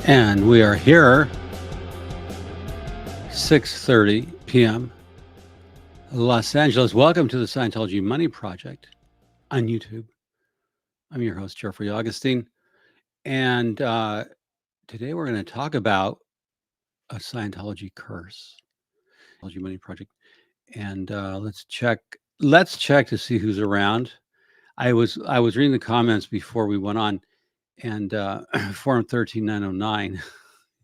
And we are here 6:30 p.m. Los Angeles. Welcome to the Scientology Money Project on YouTube. I'm your host, Jeffrey Augustine. And today we're going to talk about a Scientology curse, Scientology Money Project. And let's check to see who's around. I was reading the comments before we went on, and Forum 13909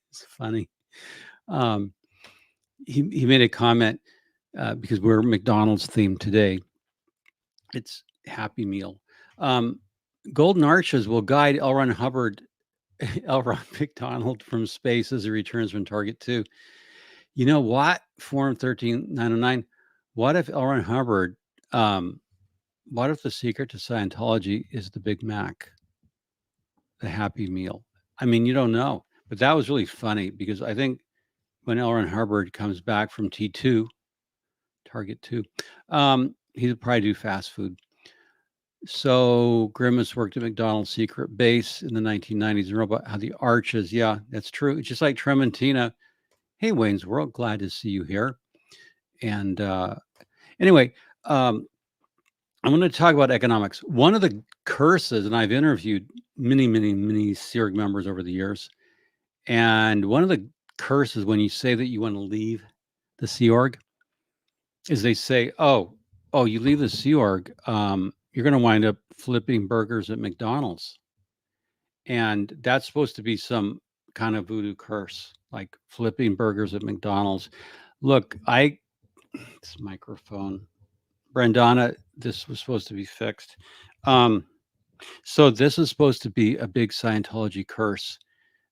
it's funny. He made a comment because we're McDonald's themed today. It's Happy Meal. Golden Arches will guide L. Ron Hubbard, L. Ron McDonald from space as he returns from Target 2. You know what? Forum 13909. What if L. Ron Hubbard, what if the secret to Scientology is the Big Mac, the Happy Meal? I mean, you don't know. But that was really funny because I think when L. Ron Hubbard comes back from T2, Target 2, he'll probably do fast food. So Grimace worked at McDonald's secret base in the 1990s and wrote about how the arches, yeah, that's true. It's just like Trementina. Hey, Wayne's World, glad to see you here. And anyway, I'm going to talk about economics. One of the curses, and I've interviewed many Sea Org members over the years, and one of the curses when you say that you want to leave the Sea Org is they say, oh, you leave the Sea Org, you're going to wind up flipping burgers at McDonald's. And that's supposed to be some kind of voodoo curse, like flipping burgers at McDonald's. Look, this microphone, Brandana, this was supposed to be fixed. So this is supposed to be a big Scientology curse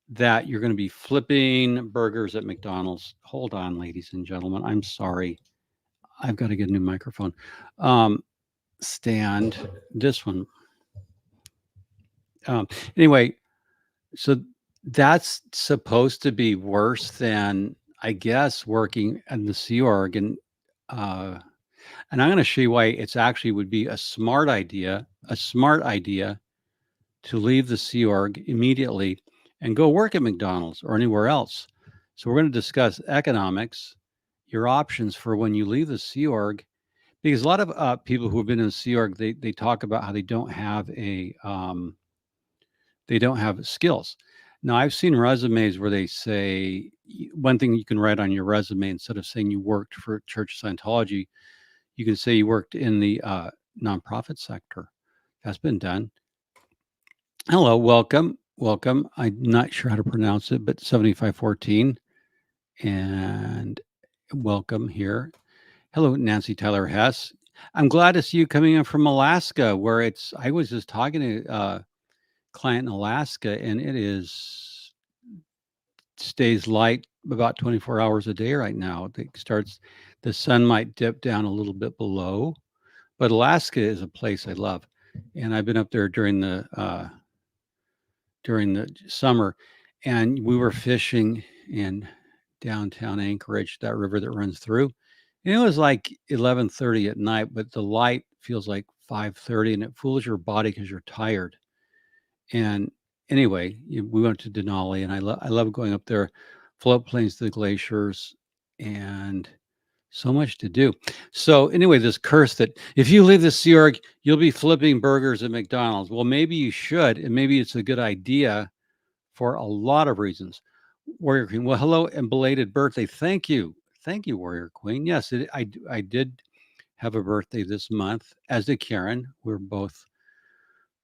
that you're going to be flipping burgers at McDonald's. Hold on, ladies and gentlemen. I'm sorry. I've got to get a new microphone. Stand this one. Anyway, so that's supposed to be worse than, I guess, working in the Sea Org. And I'm going to show you why it's actually would be a smart idea to leave the Sea Org immediately and go work at McDonald's or anywhere else. So we're going to discuss economics, your options for when you leave the Sea Org, because a lot of people who have been in the Sea Org, they talk about how they don't have skills. Now, I've seen resumes where they say one thing you can write on your resume instead of saying you worked for Church of Scientology, you can say you worked in the nonprofit sector. That's been done. Hello, welcome. I'm not sure how to pronounce it, but 7514. And welcome here. Hello, Nancy Tyler Hess. I'm glad to see you coming in from Alaska, where I was just talking to client in Alaska, and it stays light about 24 hours a day right now. The sun might dip down a little bit below, but Alaska is a place I love, and I've been up there during the summer, and we were fishing in downtown Anchorage, that river that runs through. And it was like 11:30 at night, but the light feels like 5:30, and it fools your body because you're tired. And anyway, we went to Denali, and I love going up there, floatplanes to the glaciers, and so much to do. So anyway, this curse that if you leave the Sea Org, you'll be flipping burgers at McDonald's. Well, maybe you should, and maybe it's a good idea for a lot of reasons. Warrior Queen, well, hello and belated birthday. Thank you, Warrior Queen. Yes, I did have a birthday this month, as did Karen. We're both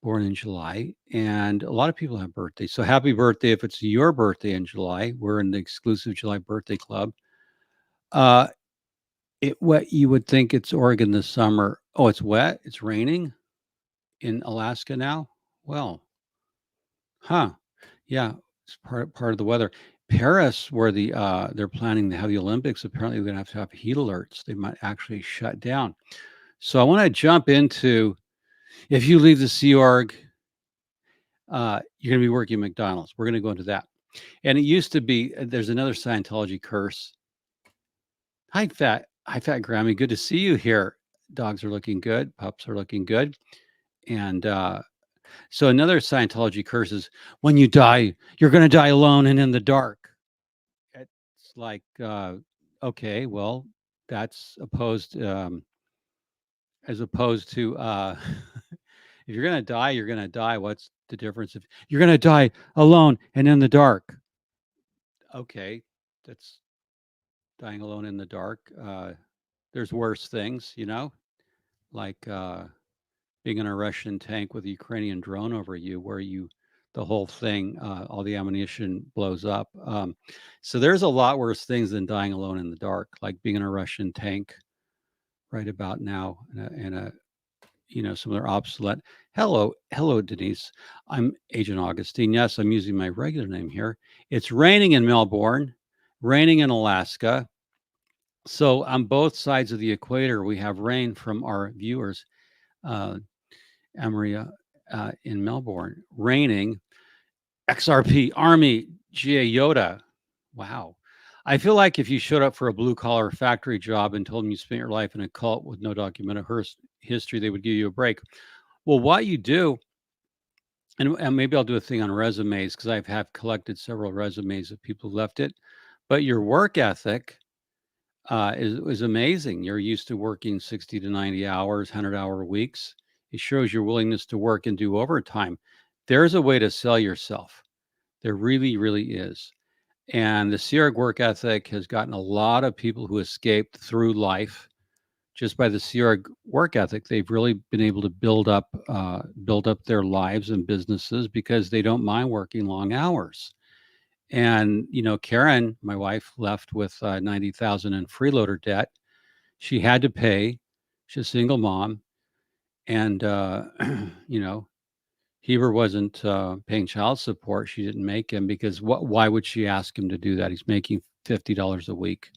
born in July, and a lot of people have birthdays. So happy birthday if it's your birthday in July. We're in the exclusive July birthday club. What you would think it's Oregon this summer. Oh, it's wet. It's raining in Alaska now. Well, yeah, it's part of the weather. Paris, where they're planning to have the Olympics, apparently we're going to have heat alerts. They might actually shut down. So I want to jump into, if you leave the Sea Org, you're going to be working at McDonald's. We're going to go into that. And it used to be, there's another Scientology curse. Hi, Fat Grammy. Good to see you here. Dogs are looking good. Pups are looking good. And So another Scientology curse is when you die, you're going to die alone and in the dark. It's like, okay, well, that's opposed, as opposed to, if you're going to die, you're going to die. What's the difference if you're going to die alone and in the dark? Okay, that's dying alone in the dark. There's worse things, like being in a Russian tank with a Ukrainian drone over you, where the whole thing, all the ammunition blows up. So there's a lot worse things than dying alone in the dark, like being in a Russian tank right about now, some of their obsolete. Hello, Denise. I'm Agent Augustine. Yes, I'm using my regular name here. It's raining in Melbourne, raining in Alaska. So on both sides of the equator, we have rain from our viewers. Amaria in Melbourne, raining. XRP, Army, GA Yoda. Wow. I feel like if you showed up for a blue collar factory job and told them you spent your life in a cult with no documented history, they would give you a break. Well, what you do, and maybe I'll do a thing on resumes because I have collected several resumes of people who left it, but your work ethic is amazing. You're used to working 60 to 90 hours, 100-hour weeks. It shows your willingness to work and do overtime. There's a way to sell yourself. There really, really is. And the Sea Org work ethic has gotten a lot of people who escaped through life just by the Sea Org work ethic. They've really been able to build up their lives and businesses because they don't mind working long hours. And Karen, my wife, left with 90,000 in freeloader debt. She had to pay. She's a single mom, and Heber wasn't paying child support. She didn't make him because why would she ask him to do that? He's making $50 a week.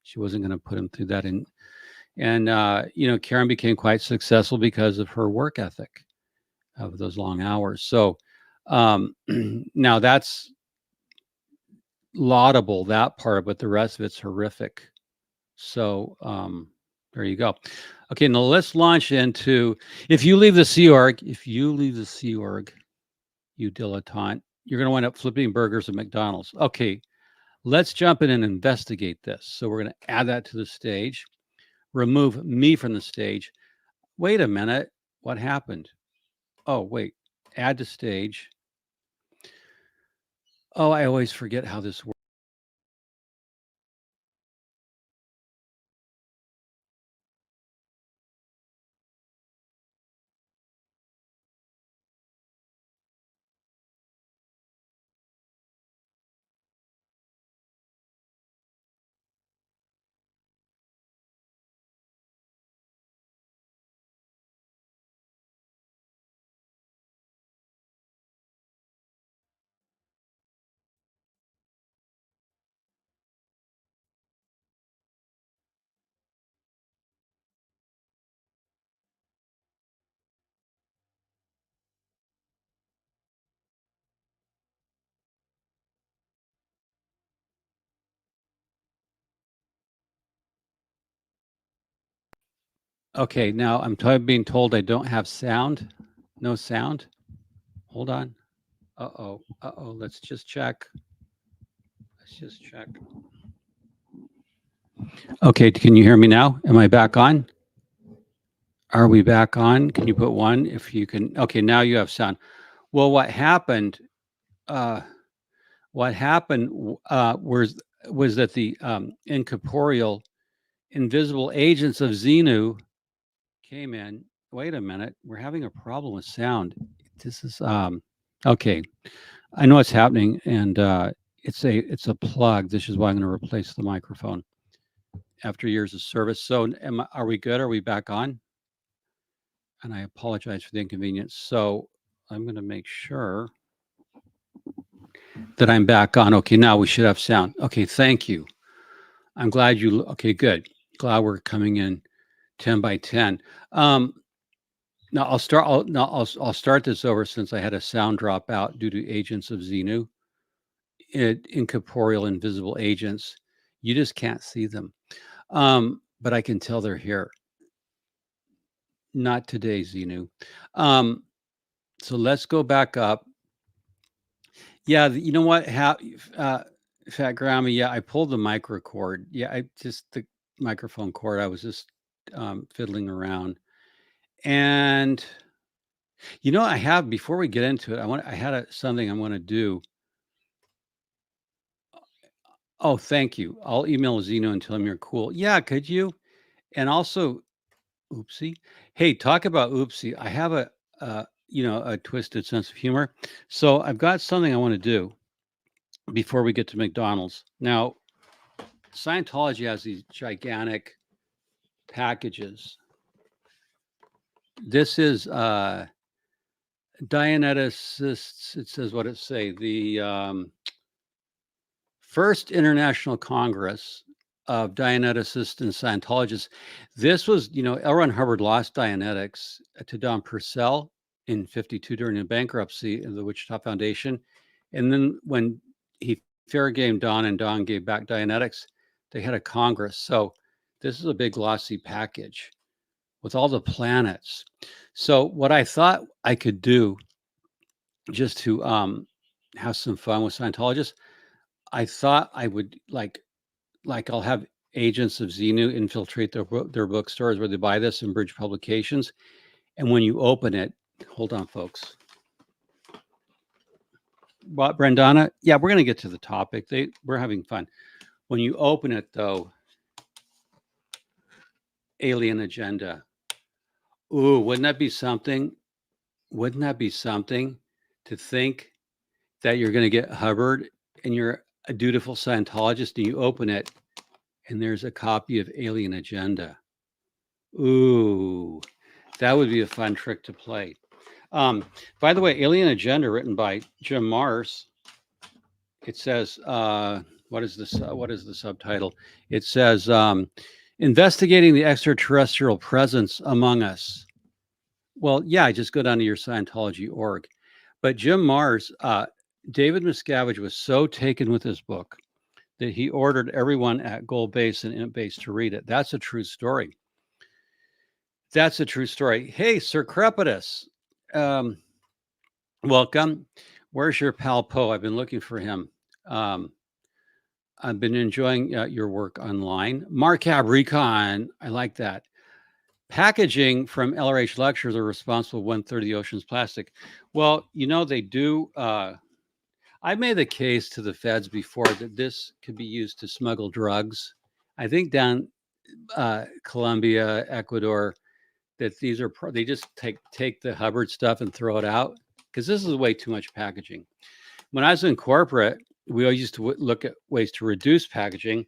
She wasn't going to put him through that. And Karen became quite successful because of her work ethic of those long hours. So now that's laudable, that part, but the rest of it's horrific. So there you go. Okay, now let's launch into, if you leave the Sea Org, you dilettante, you're going to wind up flipping burgers at McDonald's. Okay, let's jump in and investigate this. So we're going to add that to the stage, remove me from the stage. Wait a minute, what happened? Oh, wait, add to stage. Oh, I always forget how this works. Okay, now I'm being told I don't have sound. No sound. Hold on. Uh-oh. Uh-oh. Let's just check. Okay, can you hear me now? Am I back on? Are we back on? Can you put one if you can? Okay, now you have sound. Well, what happened? Uh, was that the incorporeal, invisible agents of Xenu came in. Wait a minute, we're having a problem with sound. This is okay. I know what's happening, and it's a plug. This is why I'm going to replace the microphone after years of service. So, are we good? Are we back on? And I apologize for the inconvenience. So, I'm going to make sure that I'm back on. Okay, now we should have sound. Okay, thank you. I'm glad you. Okay, good. Glad we're coming in 10 by 10. Now I'll start. I'll start this over since I had a sound drop out due to agents of Xenu, incorporeal, invisible agents. You just can't see them, but I can tell they're here. Not today, Xenu. So let's go back up. Yeah, you know what? Fat Grandma. Yeah, I pulled the micro cord. Yeah, the microphone cord. I was just fiddling around, and I have before we get into it. I had something I want to do. Oh, thank you. I'll email Zeno and tell him you're cool. Yeah, could you? And also, oopsie. Hey, talk about oopsie. I have a twisted sense of humor. So I've got something I want to do before we get to McDonald's. Now, Scientology has these gigantic packages. This is Dianeticists. It says what it say. The First International Congress of Dianeticists and Scientologists. This was, L. Ron Hubbard lost Dianetics to Don Purcell in 52 during the bankruptcy of the Wichita Foundation. And then when he fair game Don and Don gave back Dianetics, they had a Congress. So this is a big glossy package with all the planets. So what I thought I could do just to have some fun with Scientologists, I thought I would like I'll have agents of Xenu infiltrate their bookstores where they buy this in Bridge Publications. And when you open it, hold on, folks. What, Brendana? Yeah, we're going to get to the topic. We're having fun. When you open it, though, alien agenda. Ooh, wouldn't that be something? Wouldn't that be something to think that you're going to get Hubbard and you're a dutiful Scientologist and you open it and there's a copy of Alien Agenda. Ooh, that would be a fun trick to play. By the way, Alien Agenda, written by Jim Marrs. It says, what is this? What is the subtitle? It says, investigating the extraterrestrial presence among us. Well, yeah, just go down to your Scientology org. But Jim Marrs, David Miscavige was so taken with this book that he ordered everyone at Gold Base and Imp Base to read it. That's a true story. That's a true story. Hey, Sir Crepitus, welcome. Where's your pal Poe? I've been looking for him. I've been enjoying your work online. Marcab Recon, I like that. Packaging from LRH Lectures are responsible 1/3 of the ocean's plastic. Well, they do. I made the case to the feds before that this could be used to smuggle drugs. I think down Colombia, Ecuador, that these are they just take the Hubbard stuff and throw it out because this is way too much packaging. When I was in corporate, we always used to look at ways to reduce packaging.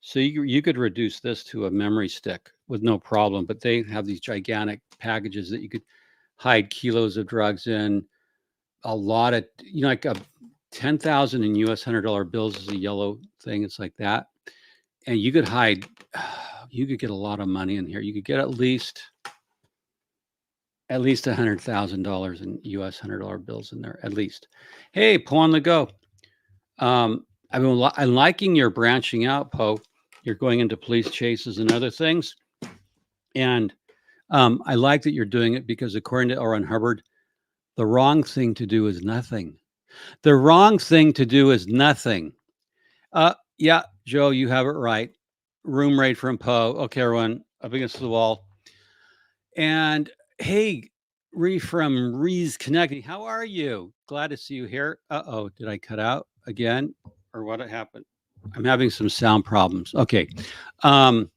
So you could reduce this to a memory stick with no problem, but they have these gigantic packages that you could hide kilos of drugs in. A lot of, like a 10,000 in US $100 bills is a yellow thing. It's like that. And you could hide, you could get a lot of money in here. You could get at least $100,000 in US $100 bills in there, at least. Hey, Poe on the go. I'm liking your branching out, Poe. You're going into police chases and other things. And I like that you're doing it because according to L. Ron Hubbard, the wrong thing to do is nothing. The wrong thing to do is nothing. Yeah, Joe, you have it right. Room raid from Poe. Okay, everyone, up against the wall. And hey, from Rees Connecting, how are you? Glad to see you here. Uh-oh, did I cut out again? Or what happened? I'm having some sound problems. Okay. Poe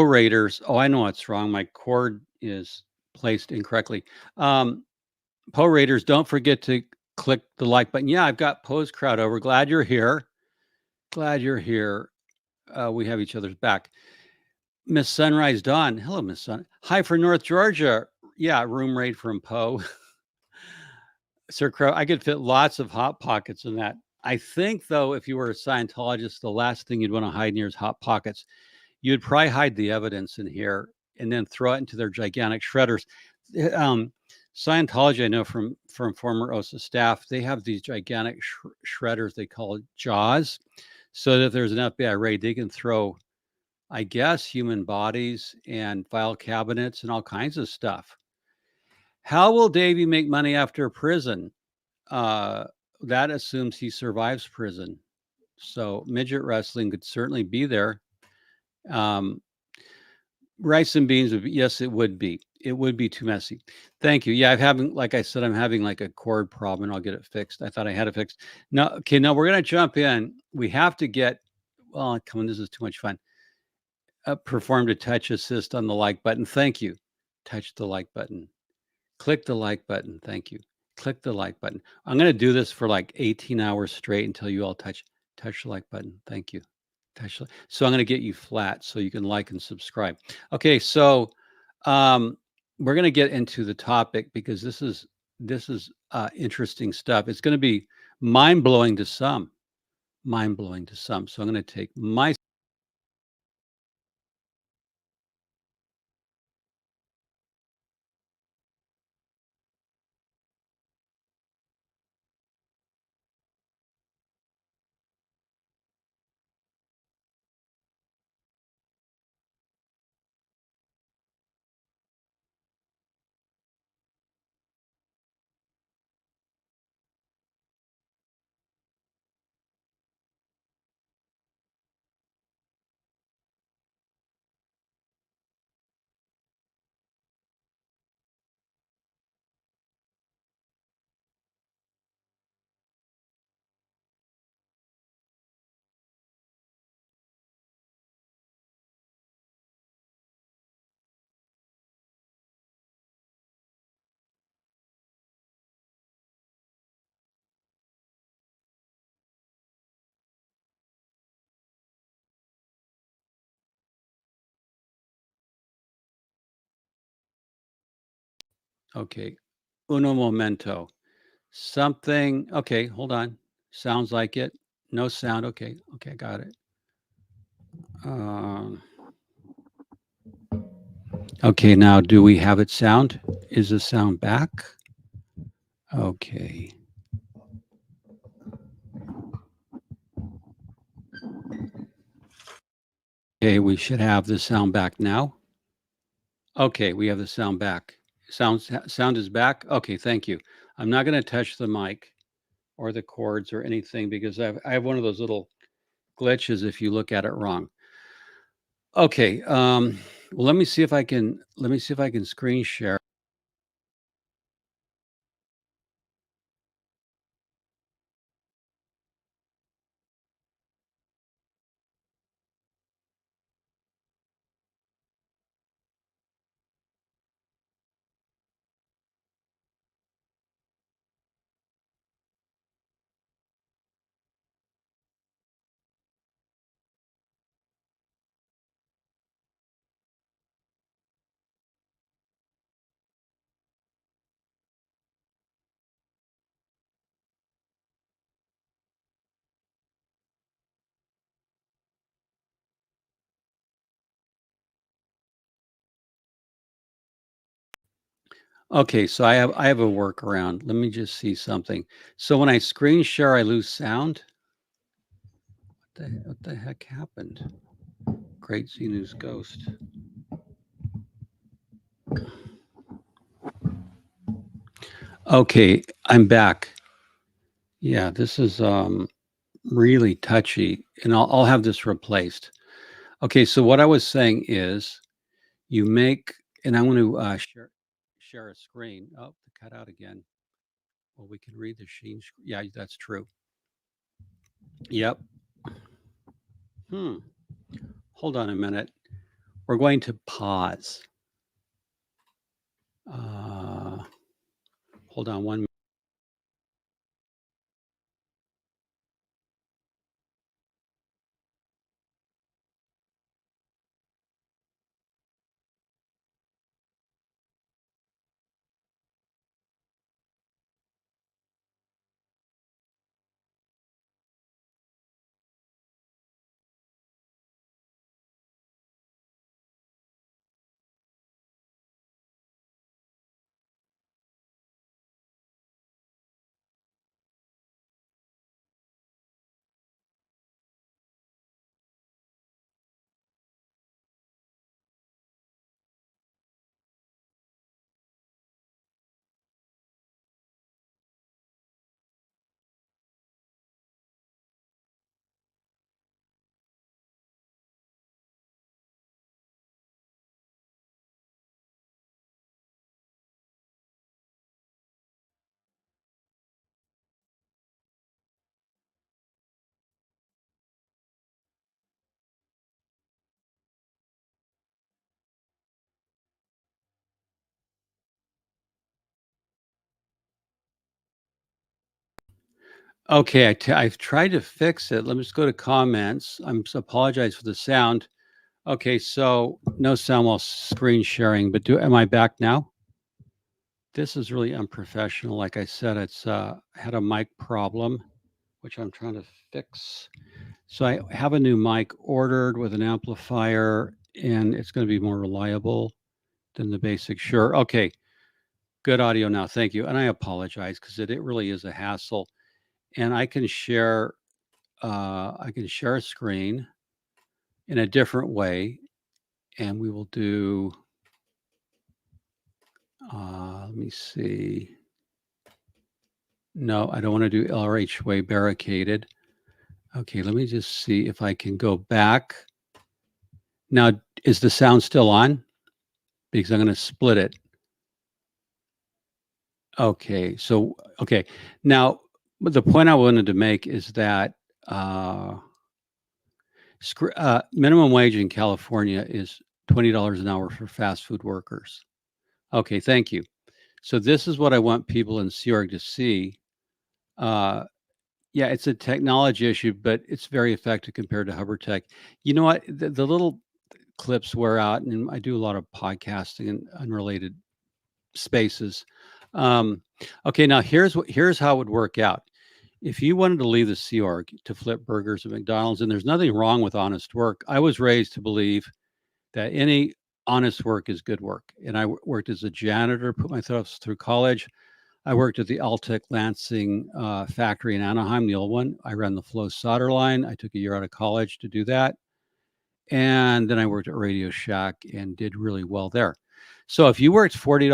Raiders. Oh, I know what's wrong. My cord is placed incorrectly. Poe Raiders, don't forget to click the like button. Yeah, I've got Poe's crowd over. Glad you're here. Glad you're here. We have each other's back. Miss Sunrise Dawn. Hello, Miss Sun. Hi for North Georgia. Yeah, room raid from Poe. Sir Crow, I could fit lots of hot pockets in that. I think, though, if you were a Scientologist, the last thing you'd want to hide near is hot pockets. You'd probably hide the evidence in here and then throw it into their gigantic shredders. Scientology, I know from former OSA staff, they have these gigantic shredders they call jaws. So that if there's an FBI raid, they can throw, I guess, human bodies and file cabinets and all kinds of stuff. How will Davey make money after prison? Uh, that assumes he survives prison. So midget wrestling could certainly be there. Um, rice and beans would be, yes, it would be. It would be too messy. Thank you. Yeah, I'm having, like I said, I'm having like a cord problem and I'll get it fixed. I thought I had it fixed. No, okay, now we're gonna jump in. We have to get, well, come on, this is too much fun. Performed a touch assist on the like button. Thank you. Touch the like button. Click the like button. Thank you. Click the like button. I'm going to do this for like 18 hours straight until you all touch the like button. Thank you. So I'm going to get you flat so you can like and subscribe. Okay, so um, we're going to get into the topic because this is interesting stuff. It's going to be mind blowing to some. Mind blowing to some. So I'm going to take my okay. Uno momento. Something. Okay, hold on. Sounds like it. No sound. Okay. Okay, got it. Um, okay, now do we have it sound? Is the sound back? Okay. Okay, we should have the sound back now. Okay, we have the sound back. Sound is back. Okay, thank you. I'm not going to touch the mic or the cords or anything because I have one of those little glitches if you look at it wrong. Okay. Well, let me see if I can screen share. Okay, so I have a workaround. Let me just see something. So when I screen share, I lose sound. What the heck happened? Great Z News Ghost. Okay, I'm back. Yeah, this is really touchy, and I'll have this replaced. Okay, so what I was saying is you make, and I'm going to share a screen. Oh, cut out again. Well, we can read the sheen. Yeah, that's true. Yep. Hmm. Hold on a minute. We're going to pause. Uh, hold on one. Okay, I've tried to fix it. Let me just go to comments. Apologize for the sound. Okay, so no sound while screen sharing, but am I back now? This is really unprofessional. Like I said, it's had a mic problem, which I'm trying to fix. So I have a new mic ordered with an amplifier, and it's going to be more reliable than the basic. Sure. Okay. Good audio now. Thank you. And I apologize because it really is a hassle. And I can share a screen in a different way, and we will do. Let me see. No, I don't want to do LRH way barricaded. Okay, let me just see if I can go back. Now, is the sound still on? Because I'm going to split it. Okay, so, okay. Now, the point I wanted to make is that minimum wage in California is $20 an hour for fast food workers. Okay, thank you. So this is what I want people in Sea Org to see. Yeah, it's a technology issue, but it's very effective compared to Hubbard Tech. You know what? The little clips wear out, and I do a lot of podcasting in unrelated spaces. Okay, now here's how it would work out. If you wanted to leave the Sea Org to flip burgers at McDonald's, and there's nothing wrong with honest work, I was raised to believe that any honest work is good work. And I worked as a janitor, put myself through college. I worked at the Altec Lansing factory in Anaheim, the old one. I ran the flow solder line. I took a year out of college to do that. And then I worked at Radio Shack and did really well there. So if you worked $40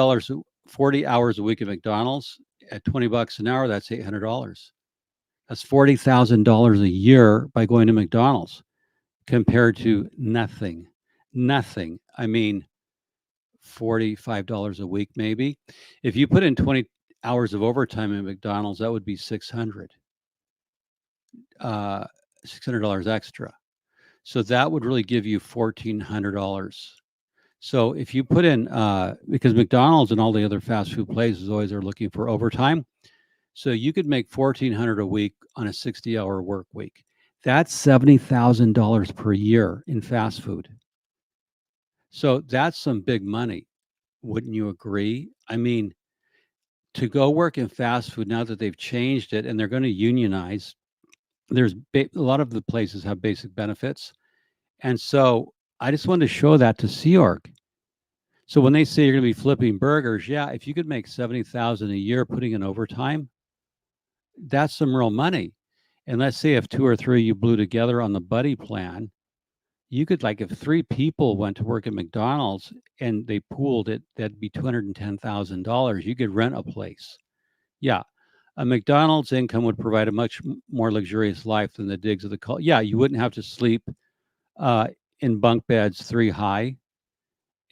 hours a week at McDonald's at $20 an hour, that's $800. That's $40,000 a year by going to McDonald's compared to nothing. Nothing. I mean, $45 a week, maybe. If you put in 20 hours of overtime at McDonald's, that would be $600 extra. So that would really give you $1,400. So if you put in, because McDonald's and all the other fast food places always are looking for overtime, so you could make $1,400 a week on a 60-hour work week. That's $70,000 per year in fast food. So that's some big money. Wouldn't you agree? I mean, to go work in fast food now that they've changed it and they're going to unionize, a lot of the places have basic benefits. And so I just wanted to show that to Sea Org. So when they say you're going to be flipping burgers, yeah, if you could make 70,000 a year putting in overtime, that's some real money. And let's say if two or three you blew together on the buddy plan, you could, like, if three people went to work at McDonald's and they pooled it, that'd be $210,000. You could rent a place. Yeah. A McDonald's income would provide a much more luxurious life than the digs of the cult. Yeah, you wouldn't have to sleep in bunk beds 3 high,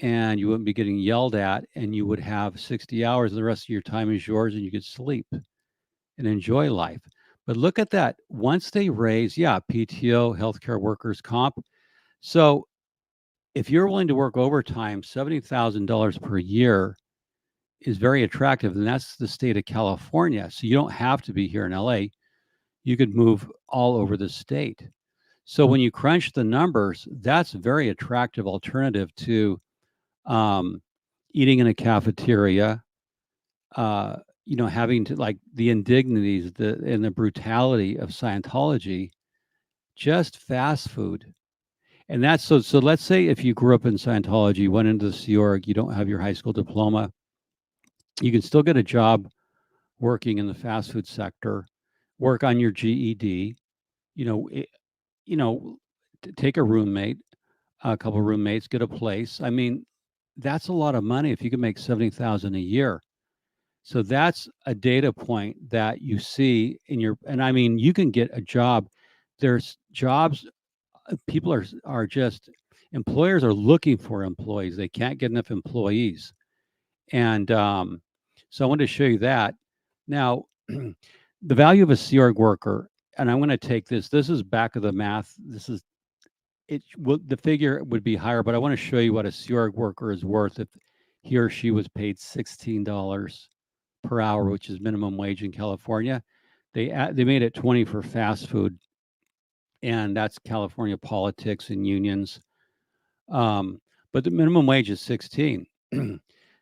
and you wouldn't be getting yelled at, and you would have 60 hours, and the rest of your time is yours, and you could sleep and enjoy life. But look at that. Once they raise, yeah, PTO, healthcare workers comp. So if you're willing to work overtime, $70,000 per year is very attractive, and that's the state of California. So you don't have to be here in LA. You could move all over the state. So when you crunch the numbers, that's a very attractive alternative to eating in a cafeteria, having to, like, the indignities and the brutality of Scientology, just fast food. And that's so let's say if you grew up in Scientology, you went into the Sea Org, you don't have your high school diploma, you can still get a job working in the fast food sector, work on your GED, you know, it, take a roommate, a couple of roommates, get a place. I mean, that's a lot of money if you can make 70,000 a year. So that's a data point that you see and I mean, you can get a job. There's jobs, people are just, employers are looking for employees. They can't get enough employees. And so I wanted to show you that. Now, the value of a Sea Org worker, and I'm going to take this is back of the math. The figure would be higher, but I want to show you what a Sea Org worker is worth if he or she was paid $16 per hour, which is minimum wage in California. They made it 20 for fast food, and that's California politics and unions. But the minimum wage is 16.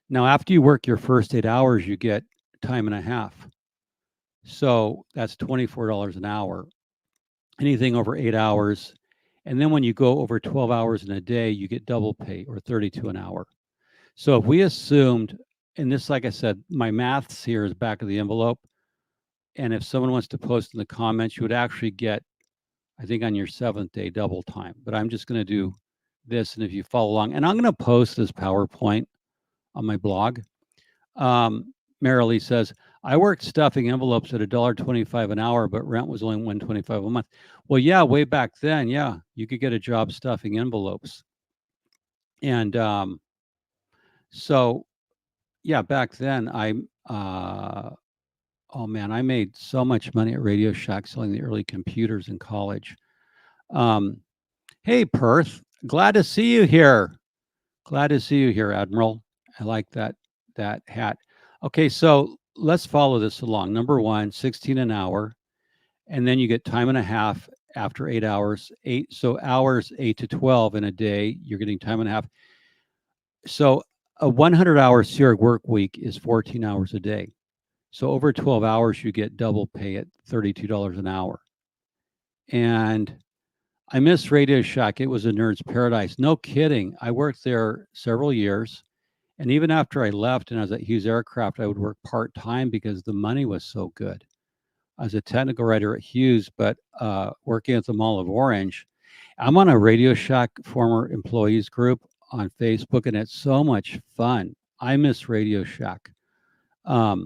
Now, after you work your first 8 hours, you get time and a half. So that's $24 an hour. Anything over 8 hours. And then when you go over 12 hours in a day, you get double pay, or 32 an hour. So if we assumed, and this, like I said, my maths here is back of the envelope. And if someone wants to post in the comments, you would actually get, I think, on your 7th day, double time. But I'm just going to do this. And if you follow along, and I'm going to post this PowerPoint on my blog. Marilee says, I worked stuffing envelopes at $1.25 an hour, but rent was only $125 a month. Well, yeah, way back then, yeah, you could get a job stuffing envelopes. And so, yeah, back then, oh man, I made so much money at Radio Shack selling the early computers in college. Hey, Perth, glad to see you here. Glad to see you here, Admiral. I like that hat. Okay, so let's follow this along. Number one, 16 an hour, and then you get time and a half after 8 hours. Hours 8 to 12 in a day, you're getting time and a half. So a 100-hour Sea Org work week is 14 hours a day. So over 12 hours, you get double pay at $32 an hour. And I miss Radio Shack. It was a nerd's paradise. No kidding. I worked there several years. And even after I left and I was at Hughes Aircraft, I would work part-time because the money was so good. I was a technical writer at Hughes, but working at the Mall of Orange. I'm on a Radio Shack former employees group on Facebook, and it's so much fun. I miss Radio Shack. I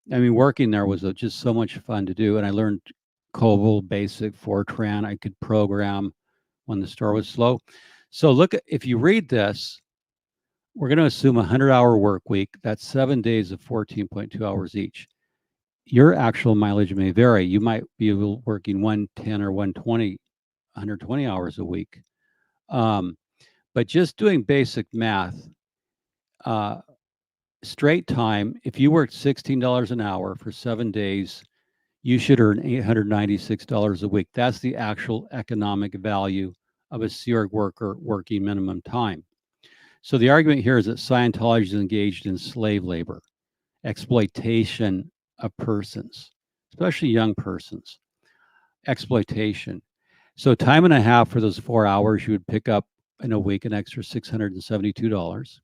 mean, working there was just so much fun to do, and I learned COBOL, BASIC, Fortran. I could program when the store was slow. So look, if you read this, we're going to assume a 100-hour work week. That's 7 days of 14.2 hours each. Your actual mileage may vary. You might be working 110 or 120 hours a week. But just doing basic math, straight time, if you worked $16 an hour for 7 days, you should earn $896 a week. That's the actual economic value of a Sea Org worker working minimum time. So the argument here is that Scientology is engaged in slave labor, exploitation of persons, especially young persons, exploitation. So time and a half for those 4 hours, you would pick up in a week an extra $672.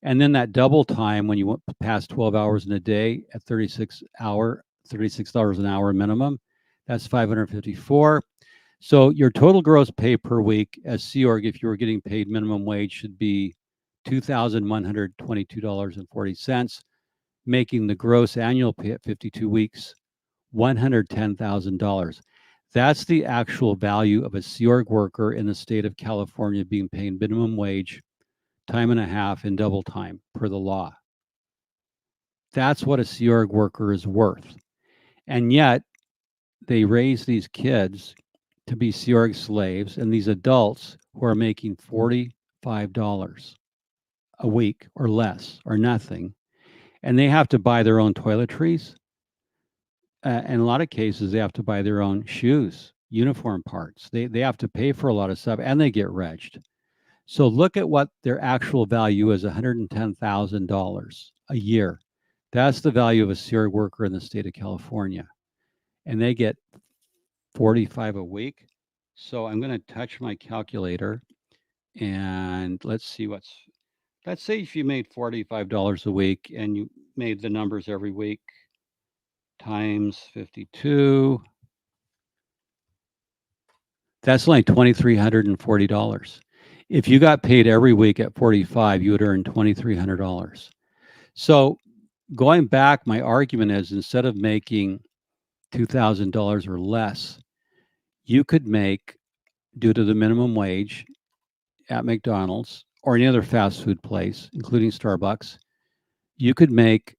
And then that double time when you went past 12 hours in a day at $36 an hour minimum, that's $554. So your total gross pay per week as Sea Org, if you were getting paid minimum wage, should be $2,122.40, making the gross annual pay at 52 weeks $110,000. That's the actual value of a Sea Org worker in the state of California being paid minimum wage, time and a half, and double time per the law. That's what a Sea Org worker is worth. And yet, they raise these kids to be Sea Org slaves, and these adults who are making $45 a week or less or nothing, and they have to buy their own toiletries. In a lot of cases, they have to buy their own shoes, uniform parts. They have to pay for a lot of stuff, and they get regged. So look at what their actual value is, $110,000 a year. That's the value of a Sea Org worker in the state of California. And they get 45 a week. So I'm going to touch my calculator and let's see let's say if you made $45 a week and you made the numbers every week times 52, that's only $2,340. If you got paid every week at 45, you would earn $2,300. So going back, my argument is instead of making $2,000 or less, you could make, due to the minimum wage at McDonald's or any other fast food place, including Starbucks, you could make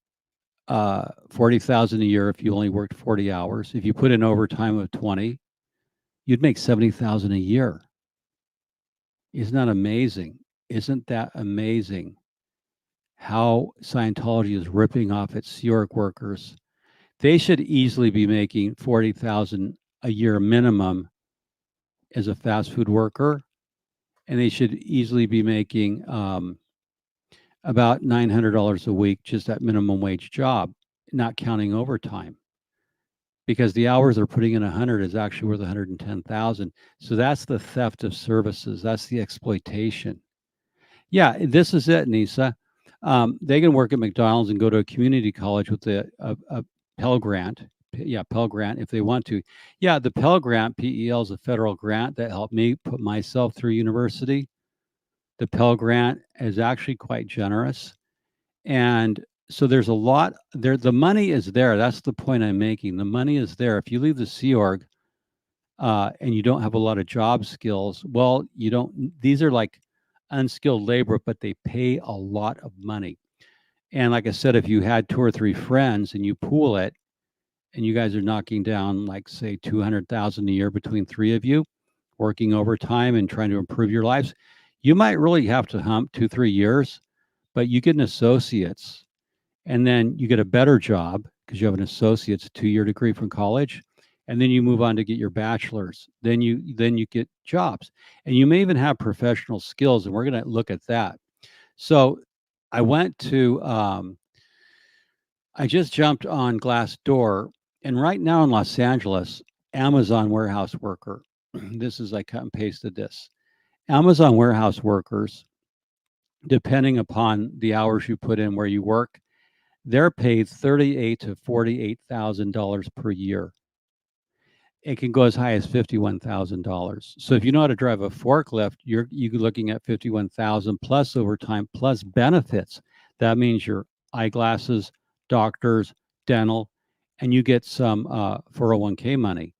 $40,000 a year if you only worked 40 hours. If you put in overtime of 20, you'd make $70,000 a year. Isn't that amazing? Isn't that amazing how Scientology is ripping off its Sea Org workers? They should easily be making 40,000 a year minimum as a fast food worker, and they should easily be making about $900 a week just at minimum wage job, not counting overtime, because the hours they're putting in 100 is actually worth 110,000. So that's the theft of services. That's the exploitation. Yeah, this is it, Nisa. They can work at McDonald's and go to a community college with a Pell Grant. Yeah, Pell Grant if they want to. Yeah, the Pell Grant, PEL, is a federal grant that helped me put myself through university. The Pell Grant is actually quite generous. And so there's a lot there. The money is there. That's the point I'm making. The money is there. If you leave the Sea Org and you don't have a lot of job skills, well, you don't, these are like unskilled labor, but they pay a lot of money. And like I said, if you had 2 or 3 friends and you pool it and you guys are knocking down, like, say, 200,000 a year between 3 of you, working overtime and trying to improve your lives, you might really have to hump 2, 3 years, but you get an associate's and then you get a better job because you have an associate's 2-year degree from college, and then you move on to get your bachelor's. Then you get jobs, and you may even have professional skills, and we're going to look at that. So I went to I just jumped on Glassdoor, and right now in Los Angeles, Amazon warehouse worker. This is, I cut and pasted this. Amazon warehouse workers, depending upon the hours you put in where you work, they're paid $38,000 to $48,000 per year. It can go as high as $51,000. So if you know how to drive a forklift, you're looking at 51,000 plus overtime plus benefits. That means your eyeglasses, doctors, dental, and you get some 401k money.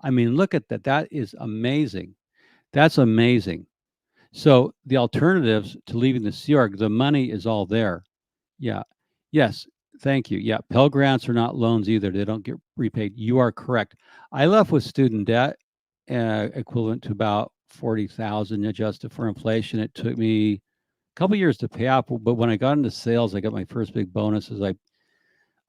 I mean, look at that. That is amazing. That's amazing. So the alternatives to leaving the Sea Org, the money is all there. Yeah. Yes. Thank you. Yeah. Pell Grants are not loans either. They don't get repaid. You are correct. I left with student debt equivalent to about 40,000 adjusted for inflation. It took me a couple years to pay off, but when I got into sales, I got my first big bonuses.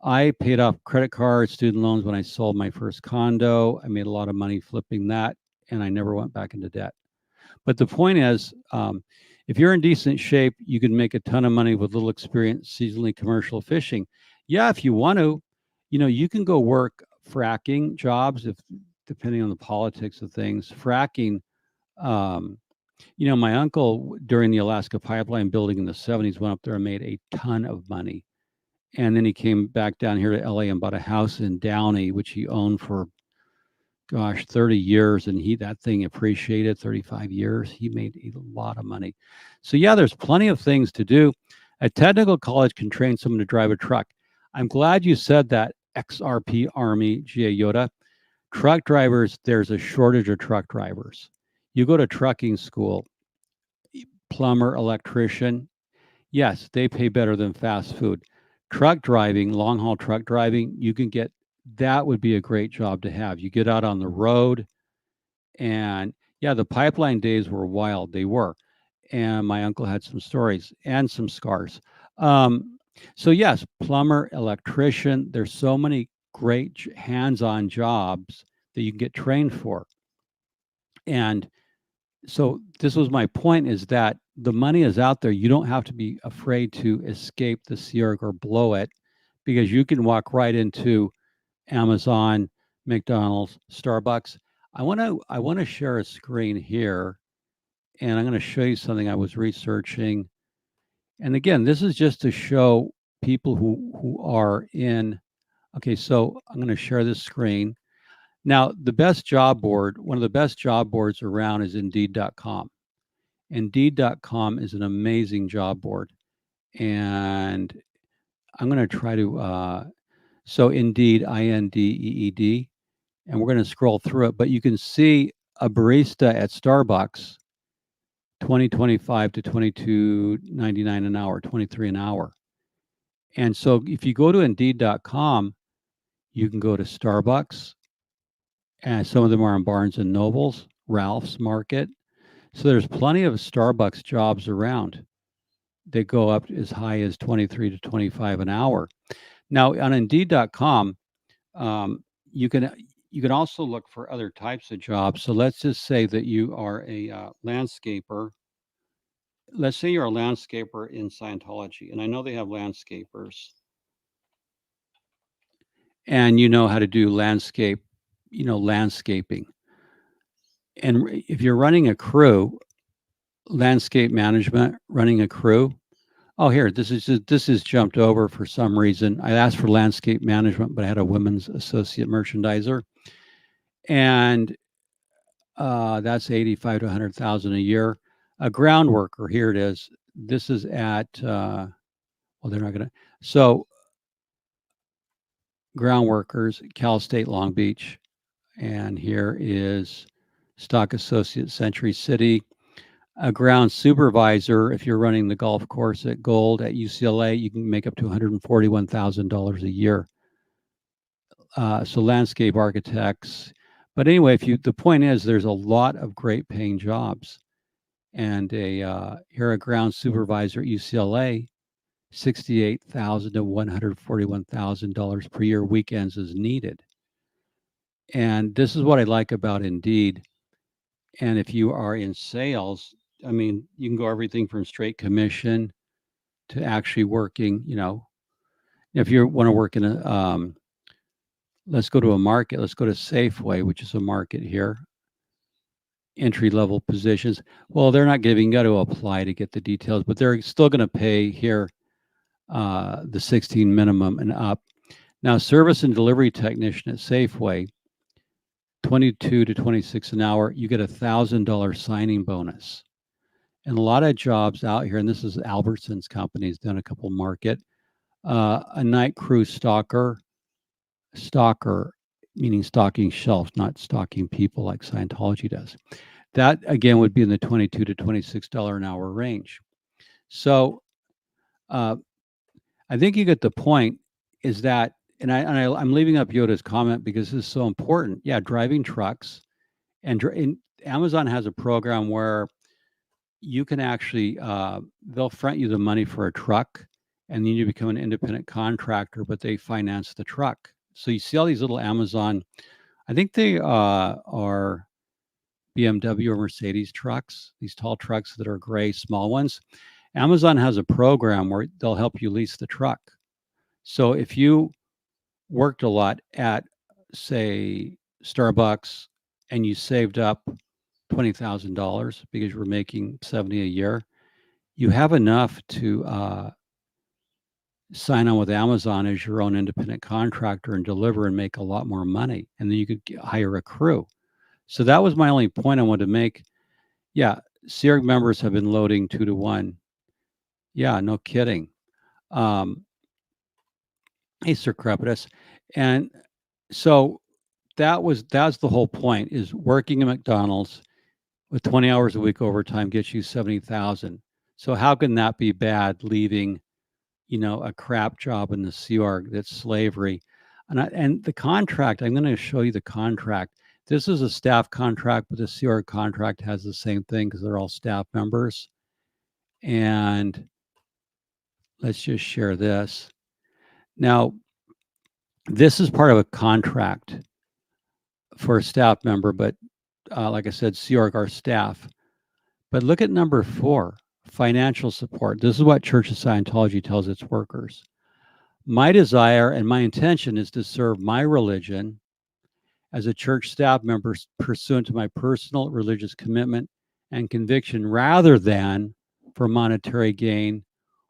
I paid off credit cards, student loans when I sold my first condo. I made a lot of money flipping that, and I never went back into debt. But the point is, if you're in decent shape, you can make a ton of money with little experience seasonally commercial fishing. Yeah, if you want to, you can go work fracking jobs if depending on the politics of things. Fracking, my uncle during the Alaska pipeline building in the 70s went up there and made a ton of money. And then he came back down here to LA and bought a house in Downey, which he owned for 30 years, and that thing appreciated. 35 years, he made a lot of money. So yeah, there's plenty of things to do. A technical college can train someone to drive a truck. I'm glad you said that. XRP Army GA Yoda. Truck drivers, there's a shortage of truck drivers. You go to trucking school, plumber, electrician, yes, they pay better than fast food. Truck driving, long haul truck driving, that would be a great job to have. You get out on the road, and yeah, the pipeline days were wild. They were. And my uncle had some stories and some scars. So yes, plumber, electrician, there's so many great hands-on jobs that you can get trained for. And so this was my point, is that the money is out there. You don't have to be afraid to escape the Sea Org or blow it, because you can walk right into Amazon, McDonald's, Starbucks. I want to share a screen here, and I'm going to show you something I was researching. And again, this is just to show people who are in. Okay, so I'm going to share this screen. Now, one of the best job boards around is Indeed.com. Indeed.com is an amazing job board. And I'm going to try to, so Indeed, INDEED, and we're going to scroll through it, but you can see a barista at Starbucks, $20.25 to $22.99 an hour, $23 an hour. And so if you go to Indeed.com, you can go to Starbucks, and some of them are on Barnes and Nobles, Ralph's Market. So there's plenty of Starbucks jobs around. They go up as high as 23 to 25 an hour. Now on Indeed.com, You can also look for other types of jobs. So let's just say that you are a landscaper. Let's say you're a landscaper in Scientology, and I know they have landscapers, and you know how to do landscaping. And if you're running a crew, landscape management, running a crew. Oh, here, this is jumped over for some reason. I asked for landscape management, but I had a women's associate merchandiser, and that's 85 to 100,000 a year. A ground worker, here it is. This is at well, they're not going to. So ground workers, Cal State Long Beach, and here is Stock Associate Century City. A ground supervisor, if you're running the golf course at Gold at UCLA, you can make up to $141,000 a year. So landscape architects. But anyway, the point is, there's a lot of great paying jobs. And you're a ground supervisor at UCLA, $68,000 to $141,000 per year. Weekends is needed. And this is what I like about Indeed. And if you are in sales, I mean, you can go everything from straight commission to actually working. If you want to work in let's go to a market. Let's go to Safeway, which is a market here. Entry level positions. Well, they're not giving. You got to apply to get the details, but they're still going to pay here the 16 minimum and up. Now, service and delivery technician at Safeway, 22 to 26 an hour. You get $1,000 signing bonus. And a lot of jobs out here, and this is Albertson's company, has done a couple market. A night crew stalker meaning stocking shelves, not stocking people like Scientology does. That again would be in the $22 to $26 an hour range. So I think you get the point. Is that, and I'm leaving up Yoda's comment because this is so important. Yeah, driving trucks, and Amazon has a program where you can actually they'll front you the money for a truck, and then you become an independent contractor, but they finance the truck. So you see all these little Amazon, I think they are BMW or Mercedes trucks, these tall trucks that are gray, small ones. Amazon has a program where they'll help you lease the truck. So if you worked a lot at, say, Starbucks, and you saved up $20,000 because you were making 70 a year, you have enough to sign on with Amazon as your own independent contractor and deliver and make a lot more money. And then you could hire a crew. So that was my only point I wanted to make. Yeah, Sea Org members have been loading 2 to 1. Yeah, no kidding. Hey, Sir Crepitus. And so that's the whole point, is working at McDonald's with 20 hours a week overtime gets you 70,000. So how can that be bad, leaving a crap job in the Sea Org that's slavery? And the contract, I'm going to show you the contract. This is a staff contract, but the Sea Org contract has the same thing because they're all staff members. And let's just share this. Now, this is part of a contract for a staff member, but like I said, Sea Org, our staff. But look at number 4, financial support. This is what Church of Scientology tells its workers. My desire and my intention is to serve my religion as a church staff member pursuant to my personal religious commitment and conviction, rather than for monetary gain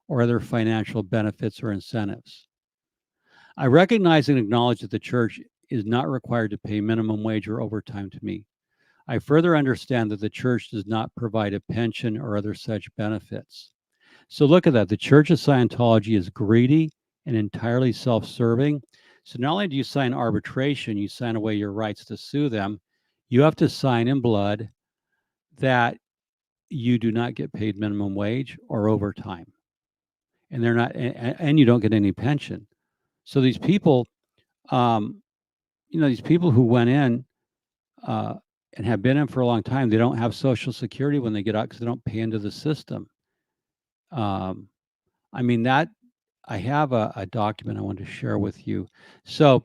or other financial benefits or incentives. I recognize and acknowledge that the church is not required to pay minimum wage or overtime to me. I further understand that the church does not provide a pension or other such benefits. So look at that. The Church of Scientology is greedy and entirely self-serving. So not only do you sign arbitration, you sign away your rights to sue them, you have to sign in blood that you do not get paid minimum wage or overtime. And they're not, and you don't get any pension. So these people, these people who went in and have been in for a long time, they don't have Social Security when they get out because they don't pay into the system. I mean, that I have a document I want to share with you. So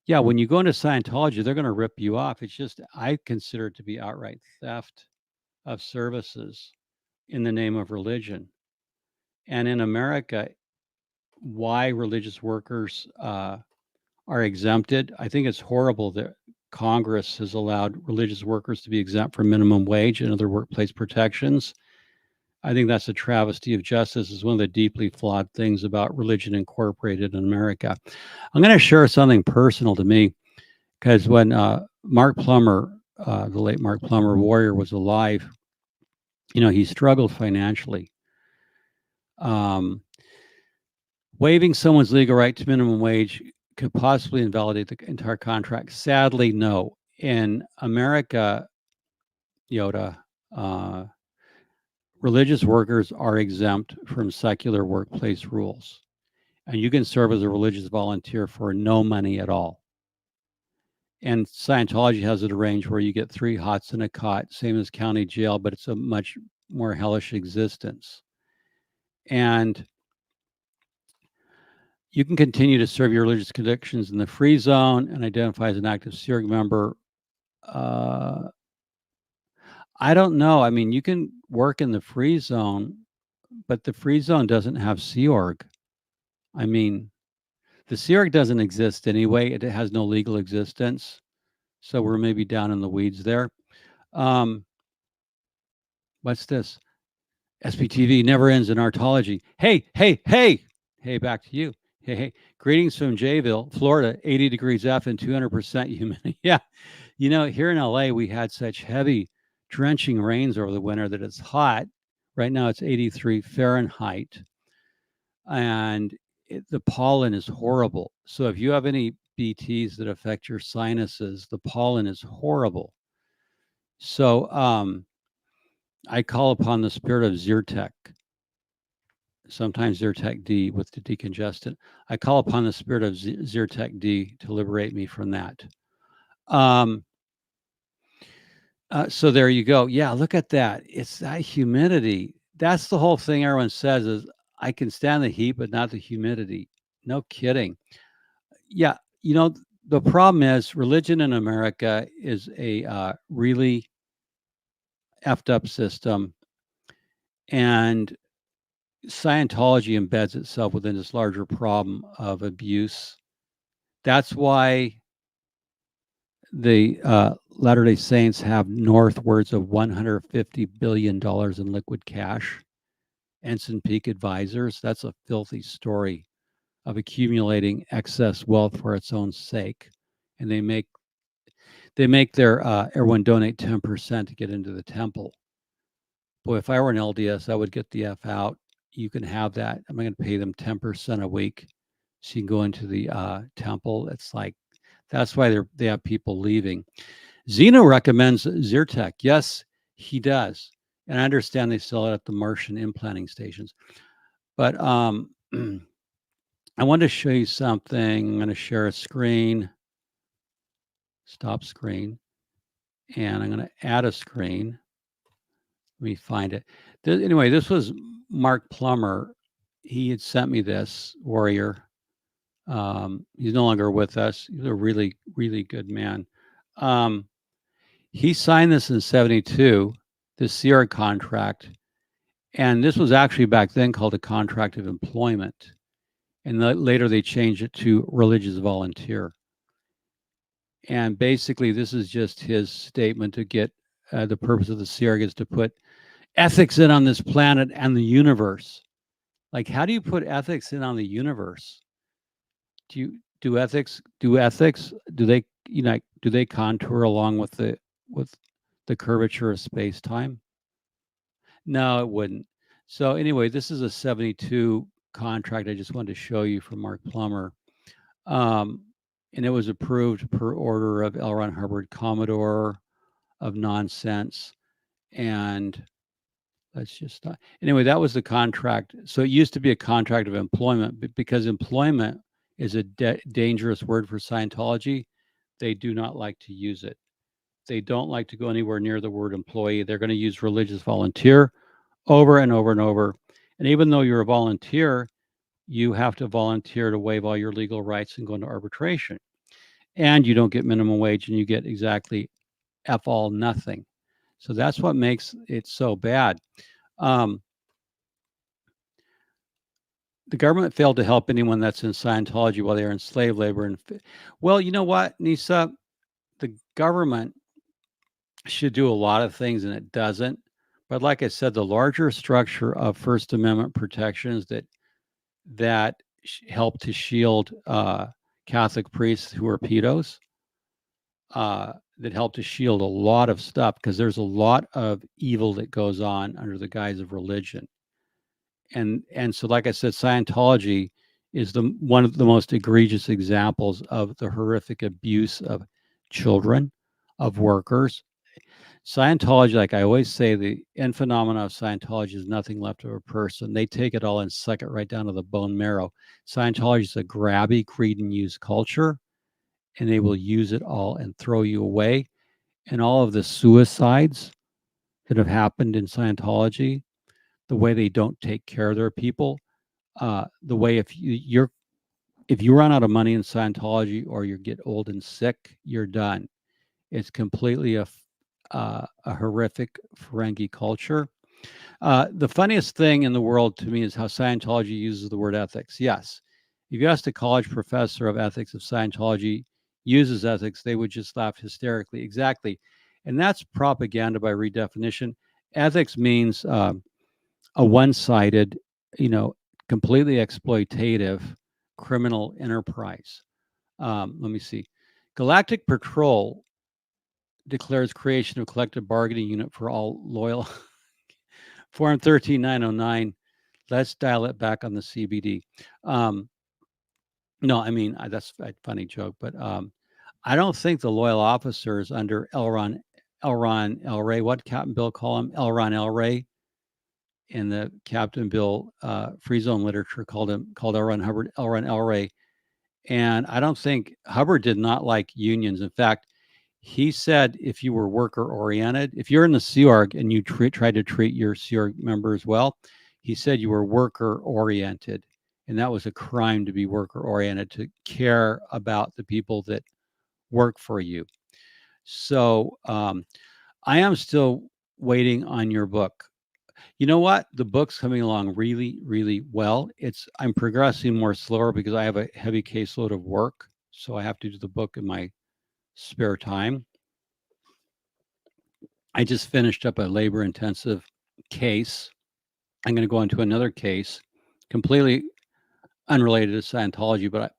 Yeah, when you go into Scientology, they're going to rip you off. It's just, I consider it to be outright theft of services in the name of religion. And in America, why religious workers are exempted, I think it's horrible that Congress has allowed religious workers to be exempt from minimum wage and other workplace protections. I think that's a travesty of justice. Is one of the deeply flawed things about religion incorporated in America. I'm going to share something personal to me, because when Mark Plummer, the late Mark Plummer, Warrior, was alive, he struggled financially. Waiving someone's legal right to minimum wage could possibly invalidate the entire contract. Sadly, no. In America, Yoda, religious workers are exempt from secular workplace rules, and you can serve as a religious volunteer for no money at all. And Scientology has it arranged where you get 3 hots and a cot, same as county jail, but it's a much more hellish existence. And you can continue to serve your religious convictions in the free zone and identify as an active Sea Org member. I don't know. I mean, you can work in the free zone, but the free zone doesn't have Sea Org. I mean, the Sea Org doesn't exist anyway. It has no legal existence. So we're maybe down in the weeds there. What's this? SPTV never ends in Artology. Hey, hey, hey. Hey, back to you. Hey, hey. Greetings from Jayville, Florida, 80 degrees F and 200% humidity. Yeah. Here in LA, we had such heavy, drenching rains over the winter that it's hot. Right now, it's 83 Fahrenheit. And the pollen is horrible. So if you have any BTs that affect your sinuses, the pollen is horrible. So I call upon the spirit of Zyrtec, sometimes Zyrtec D with the decongestant. I call upon the spirit of Zyrtec D to liberate me from that. So there you go. Yeah, look at that. It's that humidity. That's the whole thing everyone says is, I can stand the heat, but not the humidity. No kidding. Yeah, the problem is religion in America is a really effed up system, and Scientology embeds itself within this larger problem of abuse. That's why the Latter-day Saints have northwards of $150 billion in liquid cash. Ensign Peak Advisors, that's a filthy story of accumulating excess wealth for its own sake. And they make their everyone donate 10% to get into the temple. Boy, if I were an LDS, I would get the F out. You can have that. I'm going to pay them 10% a week so you can go into the temple. It's like, that's why they have people leaving. Zeno recommends Zyrtec. Yes, he does. And I understand they sell it at the Martian implanting stations. But I want to show you something. I'm going to share a screen. Stop screen. And I'm going to add a screen. Let me find it. Anyway, this was Mark Plummer. He had sent me this, Warrior. He's no longer with us. He's a really, really good man. He signed this in 72, this Sea Org contract. And this was actually back then called a contract of employment. And later they changed it to religious volunteer. And basically, this is just his statement to get the purpose of the Sea Org is to put ethics in on this planet and the universe. Like, how do you put ethics in on the universe? Do ethics do they contour along with the curvature of space-time? No, it wouldn't. So anyway, this is a 72 contract I just wanted to show you from Mark Plummer. And it was approved per order of L. Ron Hubbard, Commodore of Nonsense. And let's just stop. Anyway, that was the contract. So it used to be a contract of employment, but because employment is a dangerous word for Scientology, they do not like to use it. They don't like to go anywhere near the word employee. They're going to use religious volunteer over and over and over. And even though you're a volunteer, you have to volunteer to waive all your legal rights and go into arbitration. and you don't get minimum wage, and you get exactly F all nothing. So that's what makes it so bad. The government failed to help anyone that's in Scientology while they are in slave labor. And well, you know what, Nisa, the government should do a lot of things, and it doesn't. But like I said, the larger structure of First Amendment protections that help to shield Catholic priests who are pedos, that help to shield a lot of stuff, because there's a lot of evil that goes on under the guise of religion. And so, like I said, Scientology is one of the most egregious examples of the horrific abuse of children, of workers. Scientology, like I always say, the end phenomena of Scientology is nothing left of a person. They take it all and suck it right down to the bone marrow. Scientology is a grabby, greed, and use culture, and they will use it all and throw you away. And all of the suicides that have happened in Scientology, the way they don't take care of their people, the way if you run out of money in Scientology, or you get old and sick, you're done. It's completely a horrific Ferengi culture. The funniest thing in the world to me is how Scientology uses the word ethics. Yes, if you asked a college professor of ethics if Scientology uses ethics, they would just laugh hysterically. Exactly. And that's propaganda by redefinition. Ethics means a one-sided, completely exploitative criminal enterprise. Let me see. Galactic Patrol declares creation of collective bargaining unit for all loyal. Form 13909. Let's dial it back on the CBD. No, I mean, that's a funny joke, but I don't think the loyal officers under L. Ron L. Ray, what Captain Bill call him? L. Ron L. Ray, in the Captain Bill free zone literature called L. Ron Hubbard, L. Ron L. Ray. And I don't think Hubbard did not like unions. In fact, he said if you were worker oriented, if you're in the Sea Org and you tried to treat your Sea Org members well, he said you were worker oriented. And that was a crime to be worker oriented, to care about the people that work for you. So I am still waiting on your book. You know what? The book's coming along really, really well. I'm progressing more slower because I have a heavy caseload of work. So I have to do the book in my spare time. I just finished up a labor intensive case. I'm going to go into another case completely unrelated to Scientology, but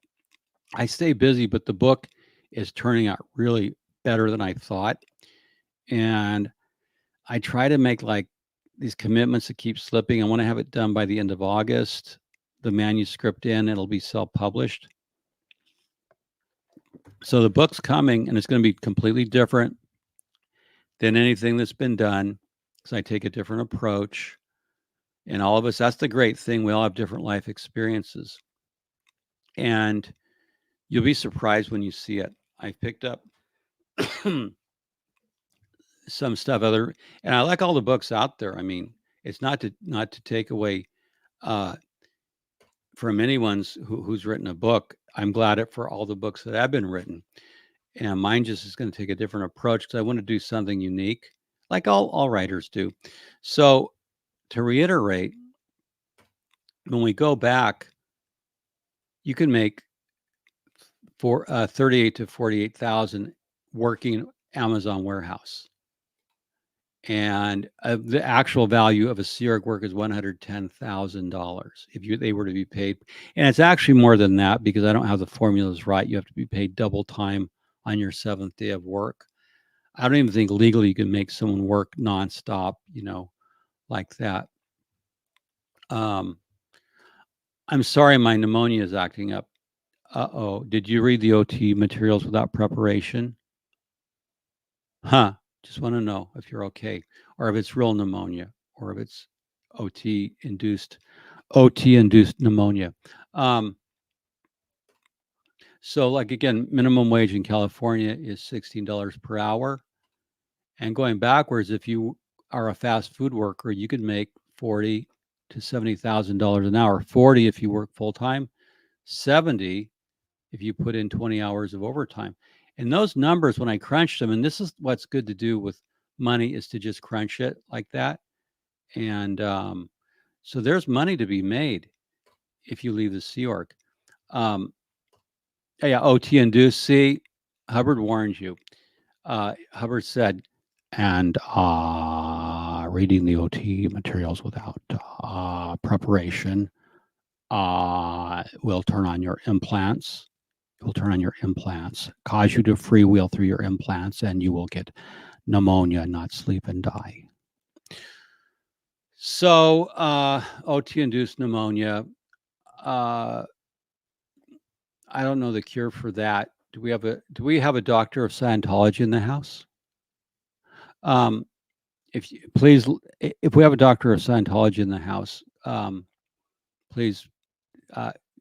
I stay busy, but the book is turning out really better than I thought. And I try to make like these commitments that keep slipping. I want to have it done by the end of August, the manuscript it'll be self-published. So the book's coming, and it's going to be completely different than anything that's been done, because I take a different approach. And all of us, that's the great thing. We all have different life experiences. And you'll be surprised when you see it. I picked up some stuff and I like all the books out there. I mean, it's not to take away from anyone who's written a book. I'm glad for all the books that have been written. And mine just is going to take a different approach, because I want to do something unique, like all writers do. So to reiterate, when we go back, you can make for 38 to 48,000 working Amazon warehouse. And the actual value of a Sea Org work is $110,000 if they were to be paid. And it's actually more than that, because I don't have the formulas right. You have to be paid double time on your 7th day of work. I don't even think legally you can make someone work nonstop, like that. I'm sorry, my pneumonia is acting up. Uh-oh. Did you read the OT materials without preparation? Huh. Just want to know if you're okay, or if it's real pneumonia, or if it's OT-induced pneumonia. So, like, again, minimum wage in California is $16 per hour. And going backwards, if you are a fast food worker, you could make $40,000 to $70,000 an hour. 40 if you work full time, 70 if you put in 20 hours of overtime. And those numbers, when I crunched them, and this is what's good to do with money, is to just crunch it like that. And so there's money to be made if you leave the Sea Org. Yeah, OT induced. See, Hubbard warned you. Hubbard said, and reading the OT materials without preparation will turn on your implants. It will turn on your implants, cause you to freewheel through your implants, and you will get pneumonia, not sleep and die. So, OT-induced pneumonia. I don't know the cure for that. Do we have a doctor of Scientology in the house? If you, please, if we have a doctor of Scientology in the house, please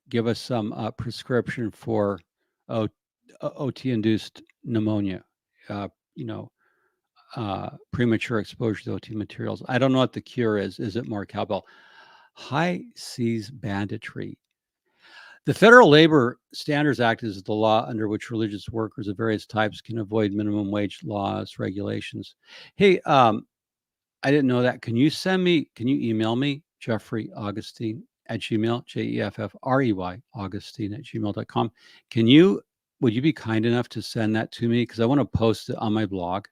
give us some prescription for OT-induced pneumonia. Premature exposure to OT materials. I don't know what the cure is. Is it more cowbell? High seas banditry. The Federal Labor Standards Act is the law under which religious workers of various types can avoid minimum wage laws, regulations. Hey, I didn't know that. Can you email me, Jeffrey Augustine at Gmail, Jeffrey, Augustine at gmail.com. Would you be kind enough to send that to me? Because I want to post it on my blog.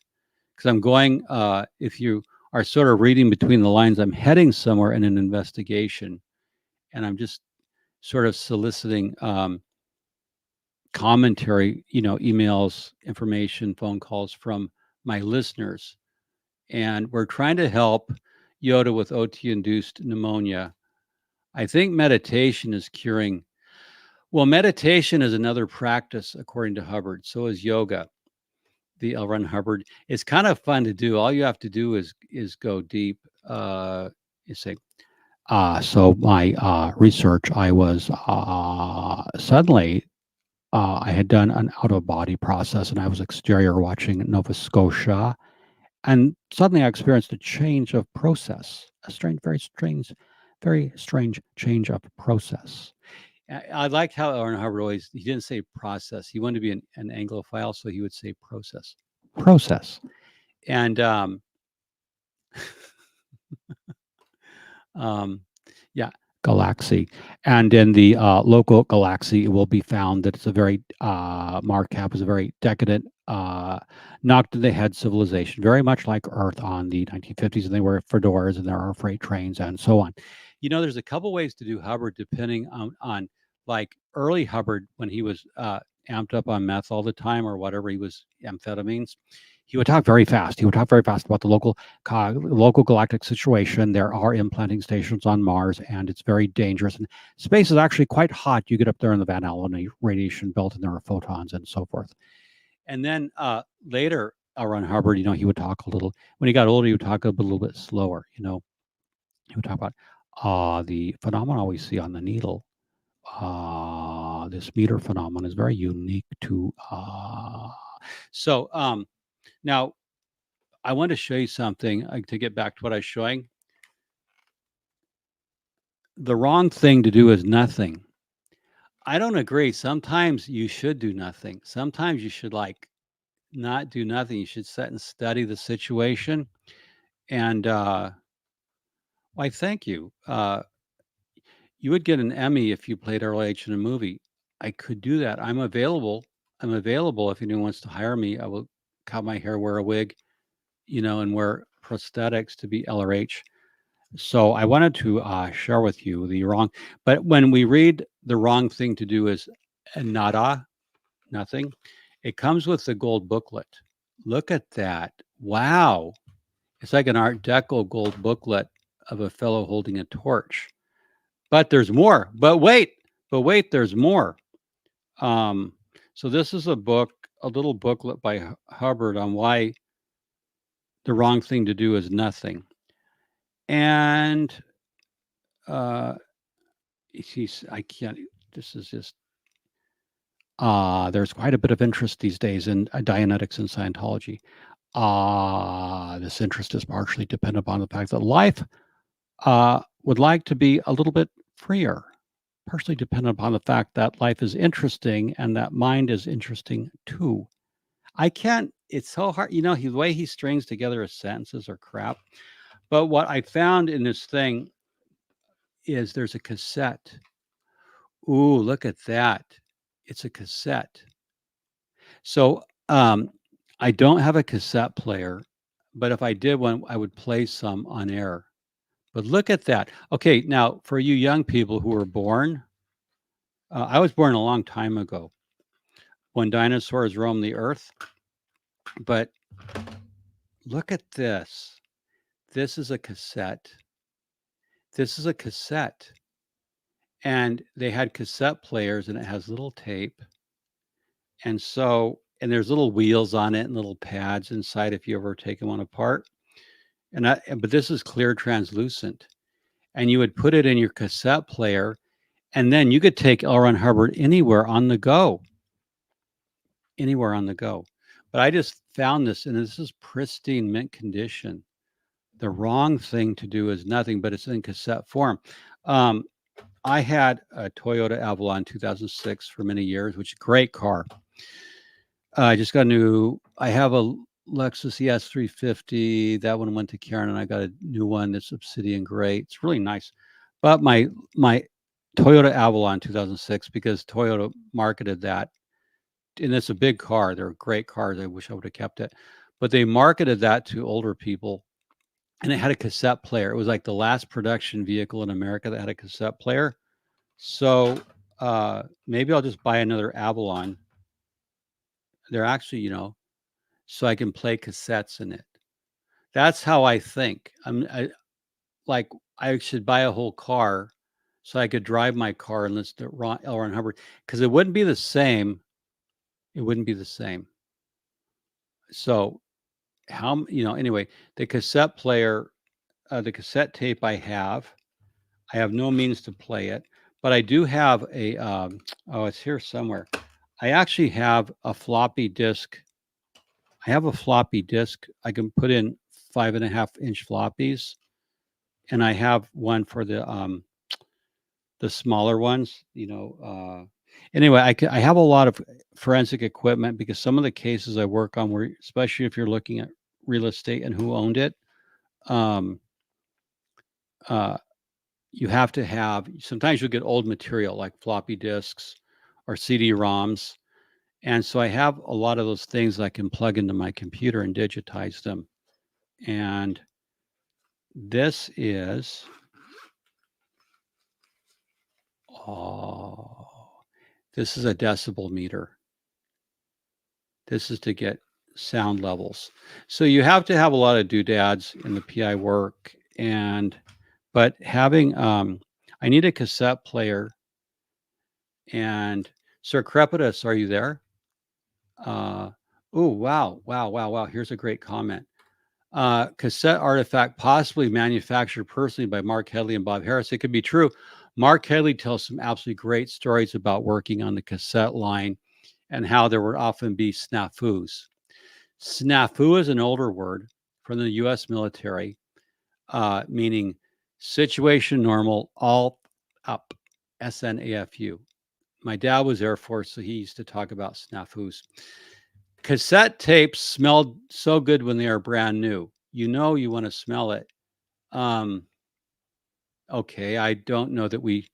Because I'm going, if you are sort of reading between the lines, I'm heading somewhere in an investigation, and I'm just sort of soliciting commentary, emails, information, phone calls from my listeners. And we're trying to help Yoda with OT-induced pneumonia. I think meditation is curing. Well, meditation is another practice, according to Hubbard. So is yoga. The L. Ron Hubbard. It's kind of fun to do. All you have to do is go deep. You say, so my research, I was suddenly, I had done an out-of-body process, and I was exterior watching Nova Scotia, and suddenly I experienced a change of process, very strange change of process. I liked how Aaron Hubbard always, he didn't say process. He wanted to be an Anglophile, so he would say process. And yeah, galaxy. And in the local galaxy, it will be found that it's a very, Markab is a very decadent, knocked to the head civilization, very much like Earth on the 1950s, and they wear fedoras, and there are freight trains and so on. There's a couple ways to do Hubbard depending on like early Hubbard, when he was amped up on meth all the time or whatever, he was amphetamines. He would talk very fast. He would talk very fast about the local galactic situation. There are implanting stations on Mars, and it's very dangerous. And space is actually quite hot. You get up there in the Van Allen radiation belt, and there are photons and so forth. And then later, around Hubbard, he would talk a little. When he got older, he would talk a little bit slower. He would talk about the phenomena we see on the needle. This meter phenomenon is very unique to. Now, I want to show you something to get back to what I was showing. The wrong thing to do is nothing. I don't agree. Sometimes you should do nothing. Sometimes you should not do nothing. You should sit and study the situation. And why, thank you. You would get an Emmy if you played RLH in a movie. I could do that. I'm available. If anyone wants to hire me. I will cut my hair, wear a wig, and wear prosthetics to be LRH. So I wanted to share with you but when we read the wrong thing to do is nada, nothing, it comes with the gold booklet. Look at that. Wow. It's like an Art Deco gold booklet of a fellow holding a torch. But there's more. But wait, there's more. So this is a little booklet by Hubbard on why the wrong thing to do is nothing. And I can't, this is just, there's quite a bit of interest these days in Dianetics and Scientology. This interest is partially dependent upon the fact that life would like to be a little bit freer. partially dependent upon the fact that life is interesting and that mind is interesting too. I can't, it's so hard, the way he strings together his sentences are crap. But what I found in this thing is there's a cassette. Ooh, look at that. It's a cassette. So I don't have a cassette player, but if I did one, I would play some on air. But look at that. Okay, now for you young people who were born, I was born a long time ago when dinosaurs roamed the earth. But look at this. This is a cassette. This is a cassette. And they had cassette players and it has little tape. And so, and there's little wheels on it and little pads inside if you ever taken one apart. But this is clear translucent. And you would put it in your cassette player, and then you could take L. Ron Hubbard anywhere on the go. Anywhere on the go. But I just found this, and this is pristine mint condition. The wrong thing to do is nothing, but it's in cassette form. I had a Toyota Avalon 2006 for many years, which is a great car. I just got a new, I have a Lexus ES 350. That one went to Karen, and I got a new one that's obsidian gray. It's really nice. But my Toyota Avalon 2006, because Toyota marketed that, and it's a big car. They're great cars. I wish I would have kept it. But they marketed that to older people, and it had a cassette player. It was like the last production vehicle in America that had a cassette player. So maybe I'll just buy another Avalon. They're actually, so I can play cassettes in it. That's how I think. I should buy a whole car so I could drive my car and listen to L. Ron Hubbard, because it wouldn't be the same. It wouldn't be the same. So anyway, the cassette player, the cassette tape I have no means to play it, but I do have a, oh, it's here somewhere. I actually have a floppy disk. I have a floppy disk. I can put in 5.5-inch floppies, and I have one for the smaller ones. Anyway, I have a lot of forensic equipment, because some of the cases I work on were, especially if you're looking at real estate and who owned it, you have to have, sometimes you'll get old material like floppy disks or CD-ROMs. And so I have a lot of those things I can plug into my computer and digitize them. And this is, this is a decibel meter. This is to get sound levels. So you have to have a lot of doodads in the PI work, but having, I need a cassette player. And Sir Crepitus, are you there? Oh, wow. Here's a great comment. Cassette artifact possibly manufactured personally by Mark Headley and Bob Harris. It could be true. Mark Headley tells some absolutely great stories about working on the cassette line and how there would often be snafus. Snafu is an older word from the U.S. military, meaning situation normal, all up, SNAFU. My dad was Air Force, so he used to talk about snafus. Cassette tapes smelled so good when they are brand new. You want to smell it. Okay, I don't know that we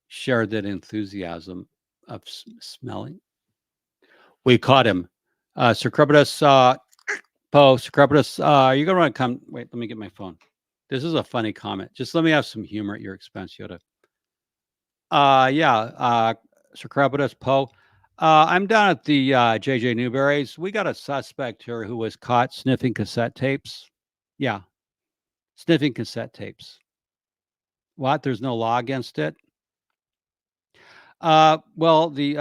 shared that enthusiasm of smelling. We caught him. Sir Crepitus, Sir Crepitus, are you going to want to come? Wait, let me get my phone. This is a funny comment. Just let me have some humor at your expense, Yoda. Sir Crepitus, Poe. I'm down at the JJ Newberry's. We got a suspect here who was caught sniffing cassette tapes. Yeah, sniffing cassette tapes. What? There's no law against it? Well, she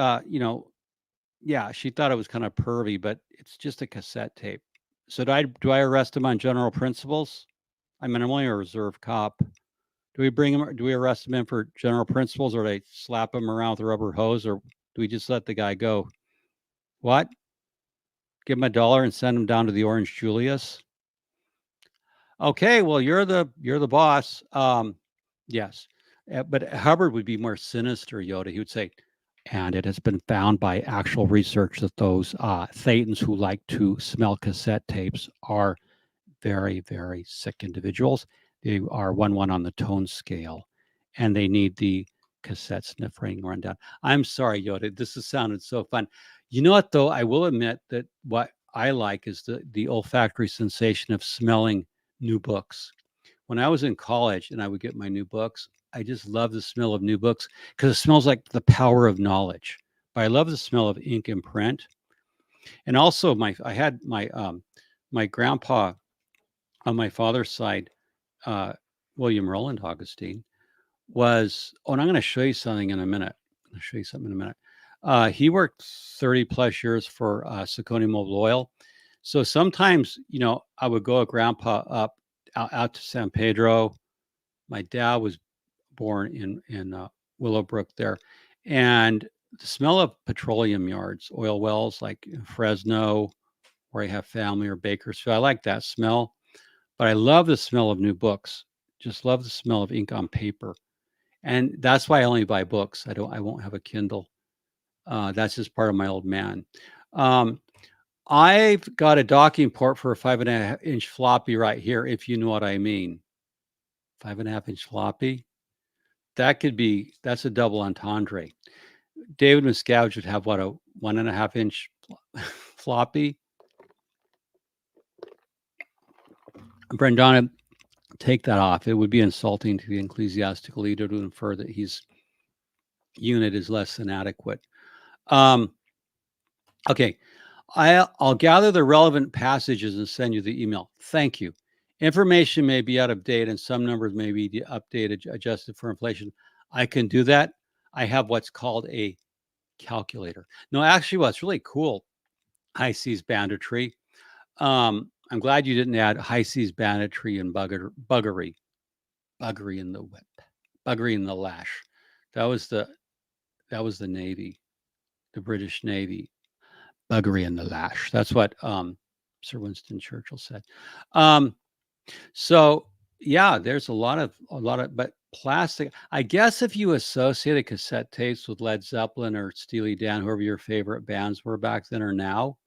thought it was kind of pervy, but it's just a cassette tape. So do I arrest him on general principles? I mean, I'm only a reserve cop. Do we arrest him in for general principles, or do they slap him around with a rubber hose, or do we just let the guy go? What? Give him $1 and send him down to the Orange Julius? Okay, well, you're the boss. Yes. But Hubbard would be more sinister, Yoda. He would say, and it has been found by actual research that those Thetans who like to smell cassette tapes are very, very sick individuals. They are 1-1 on the tone scale, and they need the cassette sniffing rundown. I'm sorry, Yoda. This has sounded so fun. You know what, though? I will admit that what I like is the olfactory sensation of smelling new books. When I was in college and I would get my new books, I just love the smell of new books because it smells like the power of knowledge. But I love the smell of ink and print. And also I had my grandpa on my father's side, uh, William Roland Augustine, was, oh, and I'm going to show you something in a minute. I'm going to show you something in a minute. He worked 30 plus years for Saucony Mobile Oil. So sometimes, I would go with grandpa up out to San Pedro. My dad was born in Willowbrook there. And the smell of petroleum yards, oil wells like in Fresno, where I have family, or Bakersfield, I like that smell. But I love the smell of new books. Just love the smell of ink on paper. And that's why I only buy books. I won't have a Kindle. That's just part of my old man. I've got a docking port for a 5.5-inch floppy right here, if you know what I mean. 5.5-inch floppy. That's a double entendre. David Miscavige would have what, a 1.5-inch floppy. Brendana, take that off. It would be insulting to the ecclesiastical leader to infer that his unit is less than adequate. Okay, I'll gather the relevant passages and send you the email. Thank you. Information may be out of date and some numbers may be updated, adjusted for inflation. I can do that. I have what's called a calculator. No, actually, what's really cool, high seas banditry. I'm glad you didn't add high seas banditry and buggery in the whip, buggery in the lash. That was the Navy, the British Navy. Buggery in the lash. That's what Sir Winston Churchill said. So yeah, there's a lot of, but plastic. I guess if you associated cassette tapes with Led Zeppelin or Steely Dan, whoever your favorite bands were back then or now,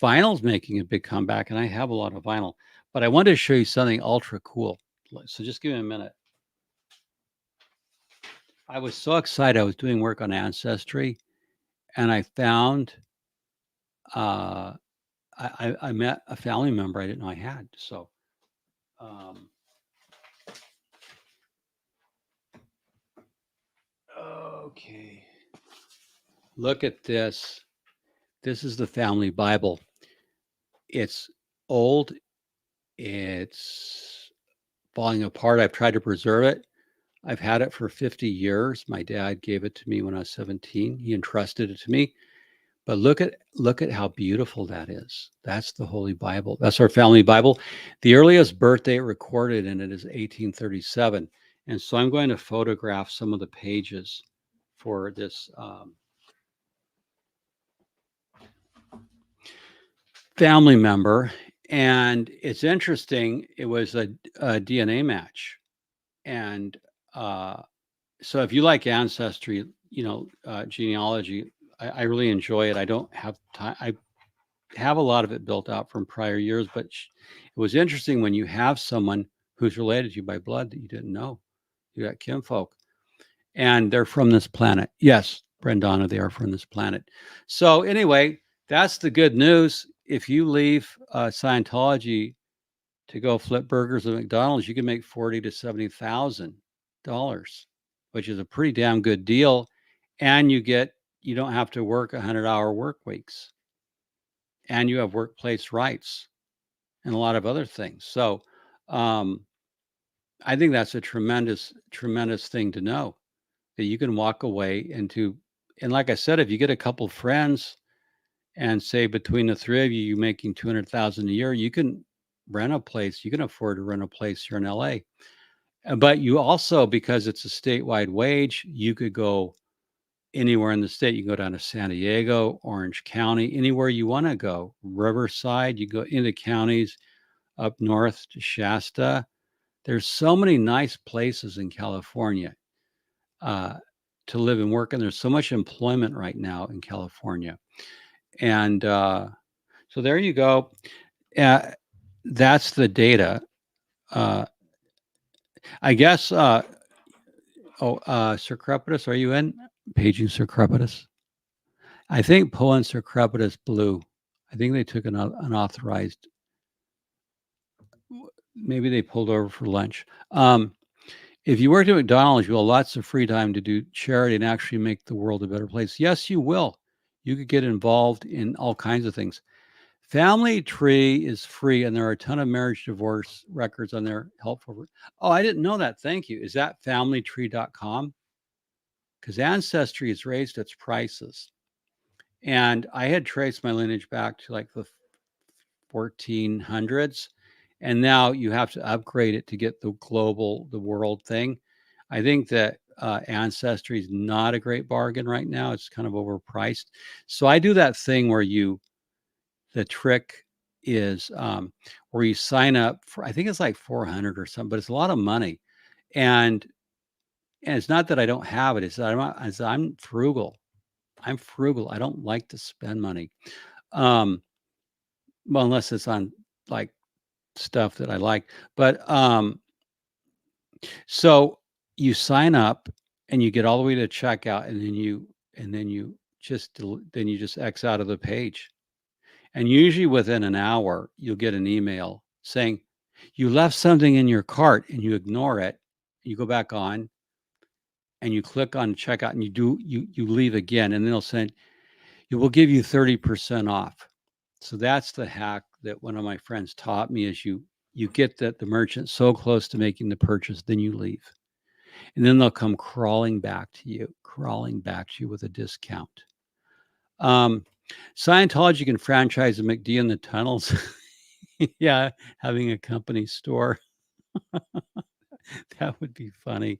vinyl's making a big comeback, and I have a lot of vinyl. But I wanted to show you something ultra cool. So just give me a minute. I was so excited. I was doing work on Ancestry, and I found I met a family member I didn't know I had. So, okay, look at this. This is the family Bible. It's old. It's falling apart. I've tried to preserve it. I've had it for 50 years. My dad gave it to me when I was 17. He entrusted it to me. But look at how beautiful that is. That's the Holy Bible. That's our family Bible. The earliest birth date recorded in it is 1837. And so I'm going to photograph some of the pages for this family member. And it's interesting. It was a DNA match. And so if you like Ancestry, genealogy, I really enjoy it. I don't have time. I have a lot of it built out from prior years, but it was interesting when you have someone who's related to you by blood that you didn't know. You got kinfolk, and they're from this planet. Yes, Brendana, they are from this planet. So anyway, that's the good news. If you leave Scientology to go flip burgers at McDonald's, you can make $40,000 to $70,000, which is a pretty damn good deal, and you don't have to work 100-hour work weeks, and you have workplace rights and a lot of other things. So I think that's a tremendous, tremendous thing to know, that you can walk away into, and like I said, if you get a couple friends and say between the three of you, you're making 200,000 a year, you can rent a place. You can afford to rent a place here in LA. But you also, because it's a statewide wage, you could go anywhere in the state. You can go down to San Diego, Orange County, anywhere you want to go. Riverside, you go into counties up north to Shasta. There's so many nice places in California to live and work, and there's so much employment right now in California. And so there you go. That's the data. I guess. Sir Crepitus, are you in? Paging Sir Crepitus. I think Poe and Sir Crepitus blew. I think they took an unauthorized. Maybe they pulled over for lunch. If you worked at McDonald's, you will have lots of free time to do charity and actually make the world a better place. Yes, you will. You could get involved in all kinds of things. Family Tree is free, and there are a ton of marriage divorce records on there. Helpful. Oh, I didn't know that. Thank you. Is that familytree.com? Because Ancestry has raised its prices. And I had traced my lineage back to like the 1400s. And now you have to upgrade it to get the world thing. I think that Ancestry is not a great bargain right now. It's kind of overpriced. So I do that thing where the trick is where you sign up for, I think it's like 400 or something, but it's a lot of money. And it's not that I don't have it. It's that I'm frugal. I'm frugal. I don't like to spend money. Well, unless it's on like stuff that I like. But so you sign up and you get all the way to checkout, and then you just X out of the page. And usually within an hour, you'll get an email saying you left something in your cart, and you ignore it. You go back on and you click on checkout, and you leave again, and then they'll send it will give you 30% off. So that's the hack that one of my friends taught me is you get the merchant so close to making the purchase, then you leave. And then they'll come crawling back to you with a discount. Scientology can franchise a McD in the tunnels. Yeah, having a company store. That would be funny.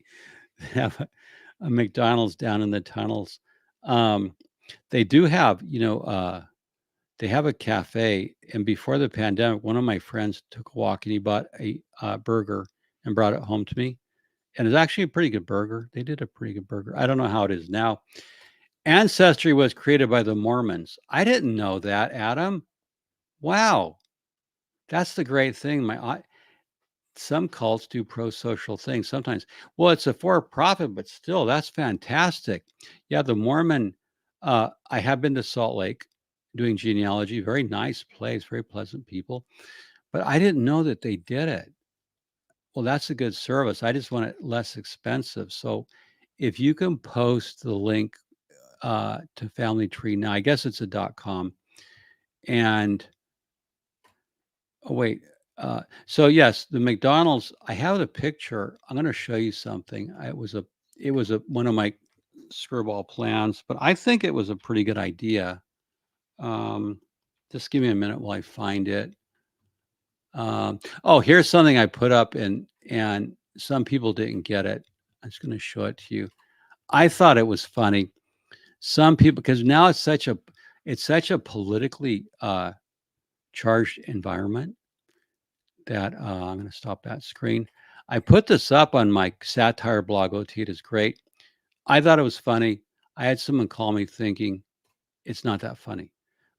Have a McDonald's down in the tunnels. They do have, they have a cafe. And before the pandemic, one of my friends took a walk and he bought a burger and brought it home to me. And it's actually a pretty good burger. They did a pretty good burger. I don't know how it is now. Ancestry was created by the Mormons. I didn't know that, Adam. Wow. That's the great thing. Some cults do pro-social things sometimes. Well, it's a for-profit, but still, that's fantastic. Yeah, the Mormon, I have been to Salt Lake doing genealogy. Very nice place, very pleasant people. But I didn't know that they did it. Well, that's a good service. I just want it less expensive. So if you can post the link to Family Tree now, I guess it's a .com. And oh wait, so yes, the McDonald's. I have a picture. I'm going to show you something. It was one of my screwball plans, but I think it was a pretty good idea. Just give me a minute while I find it. Oh, here's something I put up, and some people didn't get it. I'm just going to show it to you. I thought it was funny. Some people, because now it's such a politically charged environment that I'm going to stop that screen. I put this up on my satire blog. OT, it is great. I thought it was funny. I had someone call me thinking it's not that funny,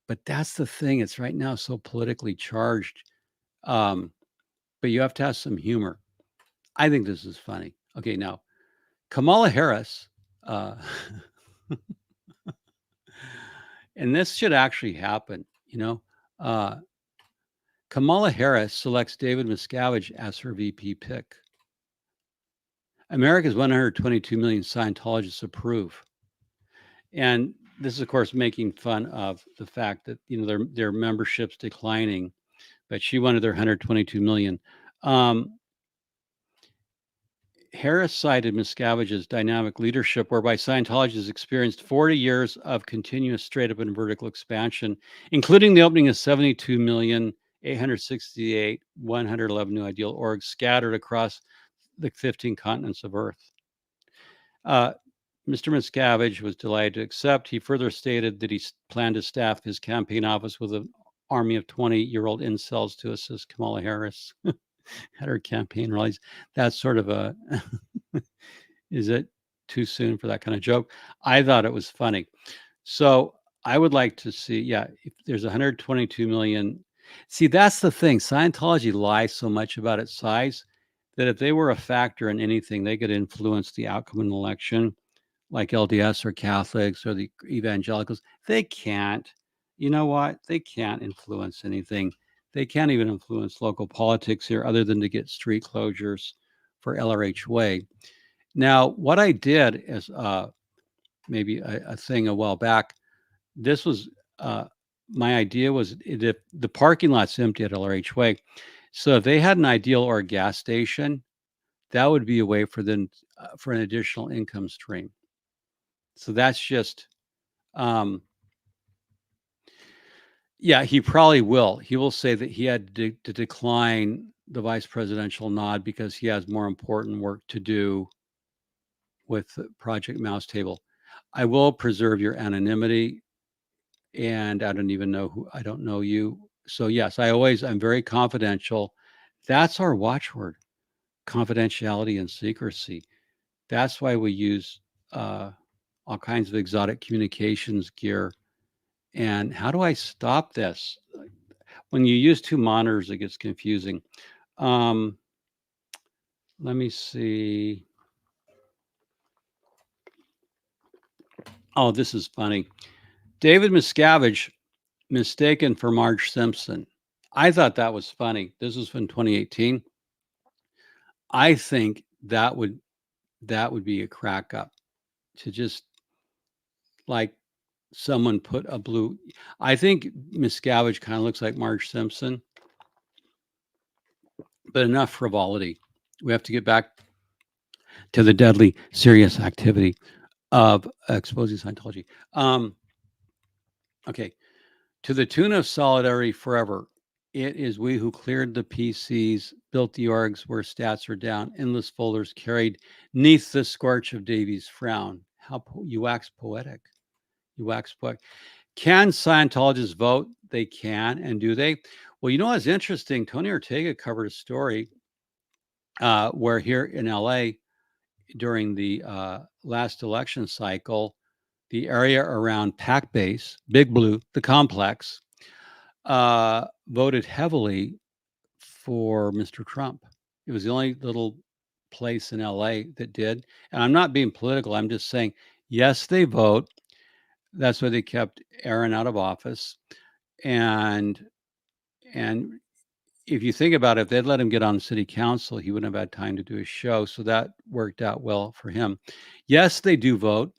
but that's the thing. It's right now so politically charged. But you have to have some humor. I think this is funny. Okay, now Kamala Harris, and this should actually happen, Kamala Harris selects David Miscavige as her VP pick. America's 122 million Scientologists approve. And this is, of course, making fun of the fact that, their membership's declining, but she wanted their 122 million. Harris cited Miscavige's dynamic leadership, whereby Scientology has experienced 40 years of continuous straight up and vertical expansion, including the opening of 72,868,111 new ideal orgs scattered across the 15 continents of Earth. Mr. Miscavige was delighted to accept. He further stated that he planned to staff his campaign office with an army of 20-year-old incels to assist Kamala Harris. at her campaign rallies. That's sort of a, is it too soon for that kind of joke? I thought it was funny. So I would like to see, yeah, if there's 122 million. See, that's the thing. Scientology lies so much about its size that if they were a factor in anything, they could influence the outcome of an election, like LDS or Catholics or the evangelicals. They can't. You know what? They can't influence anything. They can't even influence local politics here other than to get street closures for LRH Way. Now, what I did is maybe a thing a while back. This was my idea was if the parking lot's empty at LRH Way, so if they had an ideal or a gas station, that would be a way for them for an additional income stream. So that's just, yeah, he probably will. He will say that he had to decline the vice presidential nod because he has more important work to do with Project Mouse Table. I will preserve your anonymity, and I don't even know who, I don't know you. So yes, I'm very confidential. That's our watchword, confidentiality and secrecy. That's why we use all kinds of exotic communications gear. And how do I stop this? When you use two monitors, it gets confusing. Um, let me see. Oh, this is funny. David Miscavige mistaken for Marge Simpson. I thought that was funny. This was from 2018. I think that would be a crack up to just like someone put a blue. I think Miscavige kind of looks like Marge Simpson, but enough frivolity. We have to get back to the deadly, serious activity of exposing Scientology. Okay, to the tune of solidarity forever. It is we who cleared the PCs, built the orgs where stats are down, endless folders carried neath the scorch of Davies' frown. How you wax poetic. You wax poetic. Can Scientologists vote? They can, and do they? Well, you know what's interesting? Tony Ortega covered a story where here in LA during the last election cycle, the area around Pac Base, Big Blue, the complex, voted heavily for Mr. Trump. It was the only little place in LA that did. And I'm not being political. I'm just saying, yes, they vote. That's why they kept Aaron out of office. And if you think about it, if they'd let him get on city council, he wouldn't have had time to do his show. So that worked out well for him. Yes, they do vote.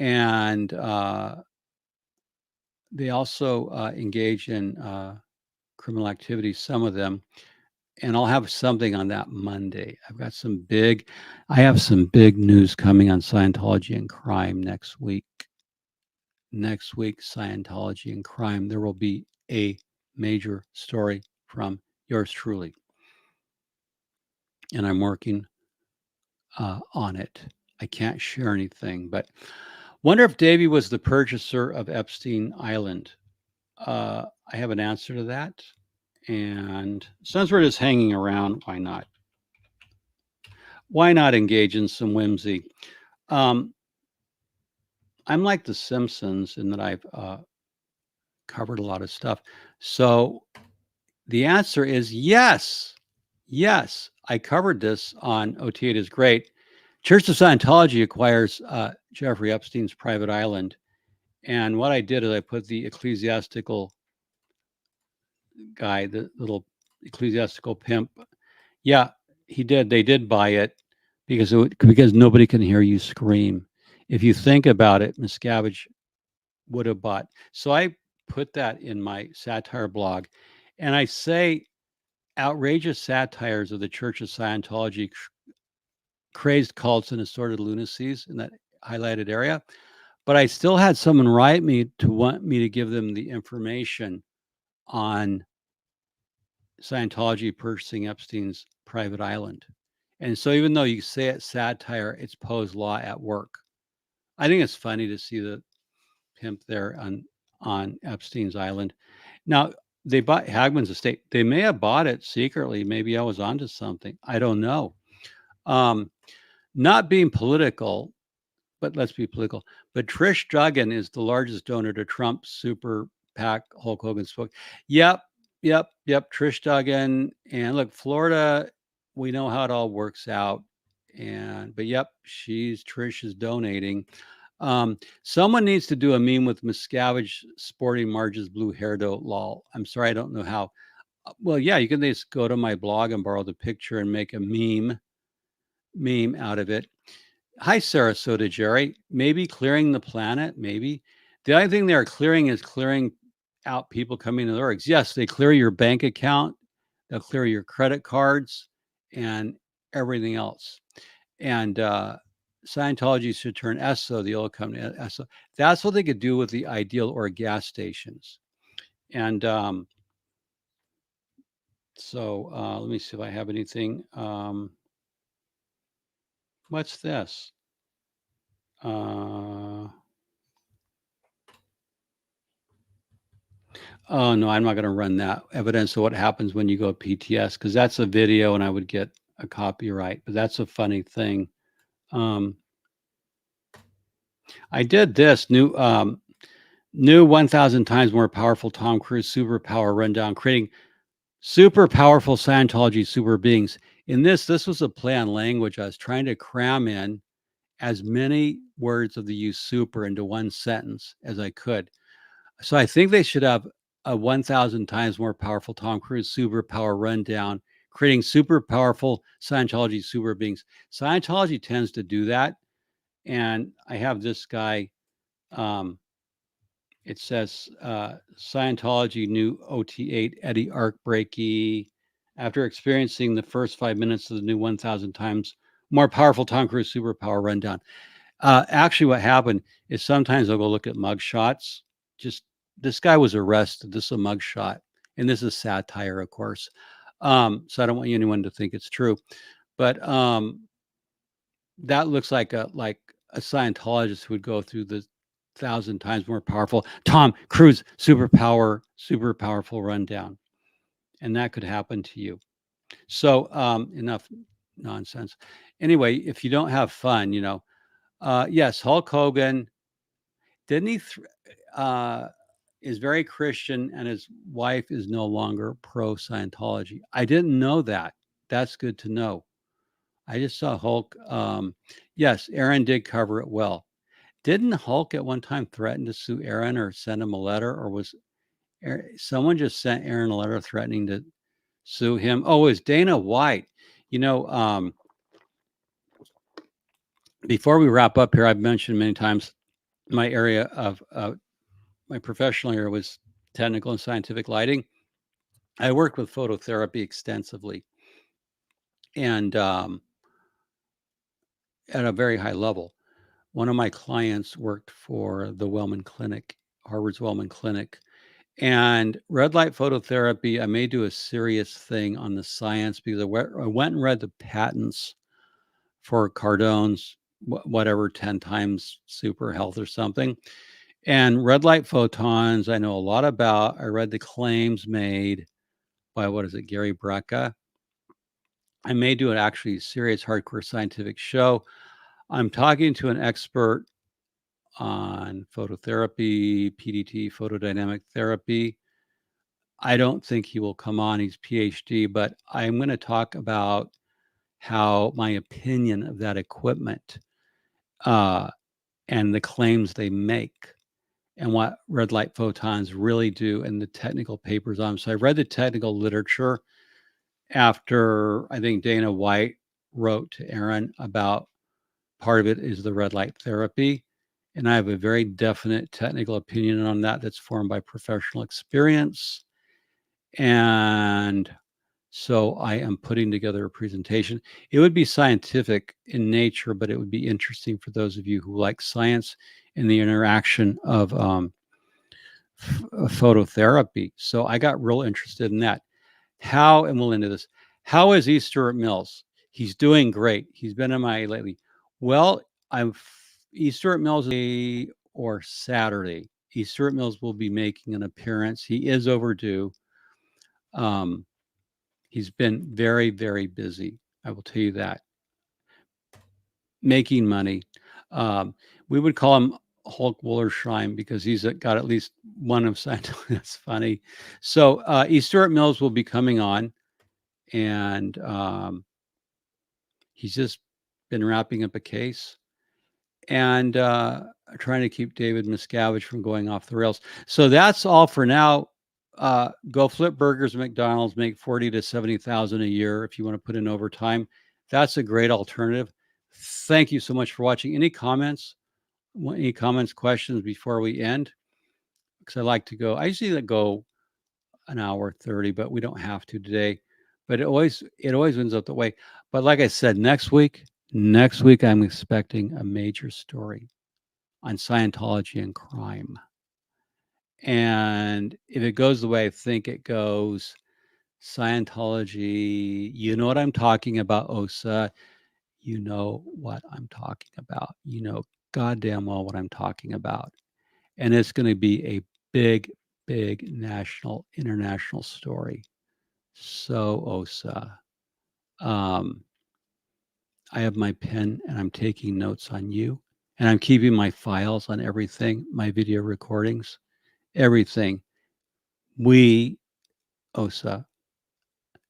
And they also engage in criminal activity, some of them. And I'll have something on that Monday. I have some big news coming on Scientology and crime next week. Next week, Scientology and crime. There will be a major story from yours truly. And I'm working on it. I can't share anything, but wonder if Davey was the purchaser of Epstein Island. I have an answer to that. And since we're just hanging around, why not? Why not engage in some whimsy? I'm like The Simpsons in that I've covered a lot of stuff. So the answer is yes. Yes, I covered this on OT8 is Great. Church of Scientology acquires Jeffrey Epstein's private island. And what I did is I put the ecclesiastical guy, the little ecclesiastical pimp. Yeah, he did. They did buy it because nobody can hear you scream. If you think about it, Miscavige would have bought. So I put that in my satire blog, and I say outrageous satires of the Church of Scientology, crazed cults and assorted lunacies in that highlighted area. But I still had someone write me to want me to give them the information on Scientology purchasing Epstein's private island. And so even though you say it's satire, it's Poe's law at work. I think it's funny to see the pimp there on Epstein's island. Now, They bought Hagman's estate. They may have bought it secretly. Maybe I was onto something. I don't know. Um, Not being political, but let's be political. But Trish Duggan is the largest donor to Trump's super PAC. Hulk Hogan spoke. Yep, yep. Trish Duggan. And look, Florida, we know how it all works out. But yep, Trish is donating. Someone needs to do a meme with Miscavige sporting Marge's blue hairdo. Lol. I'm sorry, I don't know how. Well, yeah, you can just go to my blog and borrow the picture and make a meme out of it. Hi, Sarasota Jerry. Maybe clearing the planet. Maybe the only thing they're clearing is clearing out people coming to the orgs. Yes, they clear your bank account. They'll clear your credit cards and everything else. And Scientology should turn ESO, the old company, ESO. That's what they could do with the Ideal or gas stations. And so let me see if I have anything. What's this? Oh no, I'm not going to run that evidence of what happens when you go PTS because that's a video and I would get a copyright. But that's a funny thing. I did this new 1,000 times more powerful Tom Cruise superpower rundown, creating super powerful Scientology super beings. In this was a play on language. I was trying to cram in as many words of the use super into one sentence as I could. So I think they should have a 1,000 times more powerful Tom Cruise superpower rundown, creating super powerful Scientology super beings. Scientology tends to do that. And I have this guy. It says Scientology new OT8 Eddie Arcbreaky. After experiencing the first 5 minutes of the new 1,000 times more powerful Tom Cruise superpower rundown. Actually, what happened is sometimes I'll go look at mug shots. Just this guy was arrested. This is a mug shot, and this is satire, of course. So I don't want anyone to think it's true, but that looks like a Scientologist who would go through the 1,000 times more powerful Tom Cruise super powerful rundown, and that could happen to you. So enough nonsense. Anyway, if you don't have fun, yes, Hulk Hogan didn't he is very Christian, and his wife is no longer pro Scientology. I didn't know that. That's good to know. I just saw Hulk. Yes, Aaron did cover it well. Didn't Hulk at one time threaten to sue Aaron or send him a letter, or was someone just sent Aaron a letter threatening to sue him? Oh, it was Dana White. You know, before we wrap up here, I've mentioned many times my area of my professional area was technical and scientific lighting. I worked with phototherapy extensively and at a very high level. One of my clients worked for the Wellman Clinic, Harvard's Wellman Clinic. And red light phototherapy, I may do a serious thing on the science because I went and read the patents for Cardone's, whatever, 10 times super health or something. And red light photons, I know a lot about. I read the claims made by, Gary Brecka. I may do an actually serious hardcore scientific show. I'm talking to an expert on phototherapy, PDT, photodynamic therapy. I don't think he will come on. He's PhD, but I'm going to talk about how my opinion of that equipment and the claims they make and what red light photons really do and the technical papers on them. So I read the technical literature after I think Dana White wrote to Aaron about part of it is the red light therapy. And I have a very definite technical opinion on that that's formed by professional experience. And so I am putting together a presentation. It would be scientific in nature, but it would be interesting for those of you who like science and the interaction of phototherapy. So I got real interested in that. And we'll into this. How is Easter at Mills? He's doing great. He's been MIA lately. Well, Easter at Mills or Saturday. Easter at Mills will be making an appearance. He is overdue. Um, he's been very, very busy. I will tell you that. Making money. Um, we would call him Hulk Wollersheim because he's got at least one of Scientology. That's funny. So E. Stuart Mills will be coming on, and he's just been wrapping up a case and trying to keep David Miscavige from going off the rails. So that's all for now. Go flip burgers at McDonald's, make 40 to 70,000 a year if you want to put in overtime. That's a great alternative. Thank you so much for watching. Any comments? Any comments, questions before we end? Because I like to go. I usually go an hour 30, but we don't have to today. But it always ends up that way. But like I said, next week I'm expecting a major story on Scientology and crime. And if it goes the way I think it goes, Scientology, you know what I'm talking about, Osa. You know what I'm talking about. You know goddamn well what I'm talking about. And it's going to be a big, big national, international story. So, Osa, um, I have my pen and I'm taking notes on you. And I'm keeping my files on everything, my video recordings, everything. We, Osa,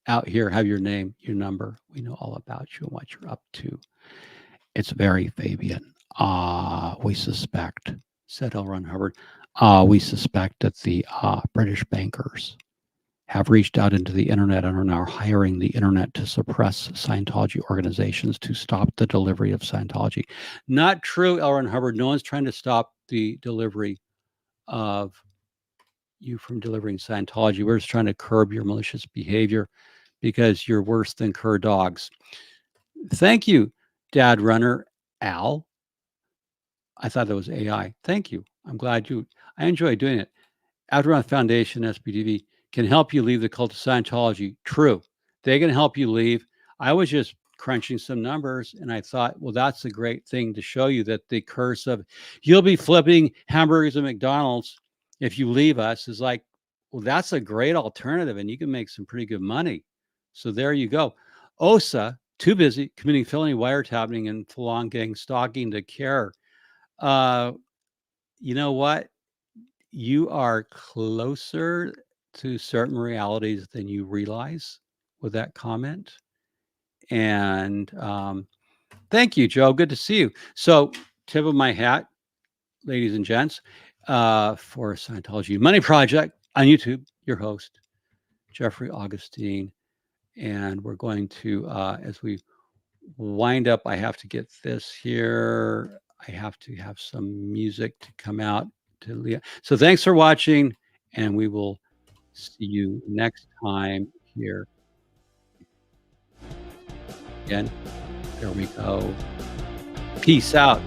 out here have your name, your number. We know all about you and what you're up to. It's very Fabian. We suspect, said L. Ron Hubbard, we suspect that the British bankers have reached out into the internet and are now hiring the internet to suppress Scientology organizations to stop the delivery of Scientology. Not true, L. Ron Hubbard. No one's trying to stop the delivery of you from delivering Scientology. We're just trying to curb your malicious behavior because you're worse than cur dogs. Thank you, Dad Runner Al. I thought that was AI. Thank you. I enjoy doing it. Aftermath Foundation, SPTV, can help you leave the cult of Scientology. True. They can help you leave. I was just crunching some numbers and I thought, well, that's a great thing to show you that the curse of you'll be flipping hamburgers at McDonald's if you leave us is like, well, that's a great alternative and you can make some pretty good money. So there you go. OSA, too busy committing felony wiretapping and full-on gang stalking to care. You know what? You are closer to certain realities than you realize with that comment. And thank you, Joe. Good to see you. So, tip of my hat, ladies and gents, for Scientology Money Project on YouTube, your host, Jeffrey Augustine. And we're going to, as we wind up, I have to get this here. I have to have some music to come out to Leah. So thanks for watching, and we will see you next time here. Again, there we go. Peace out.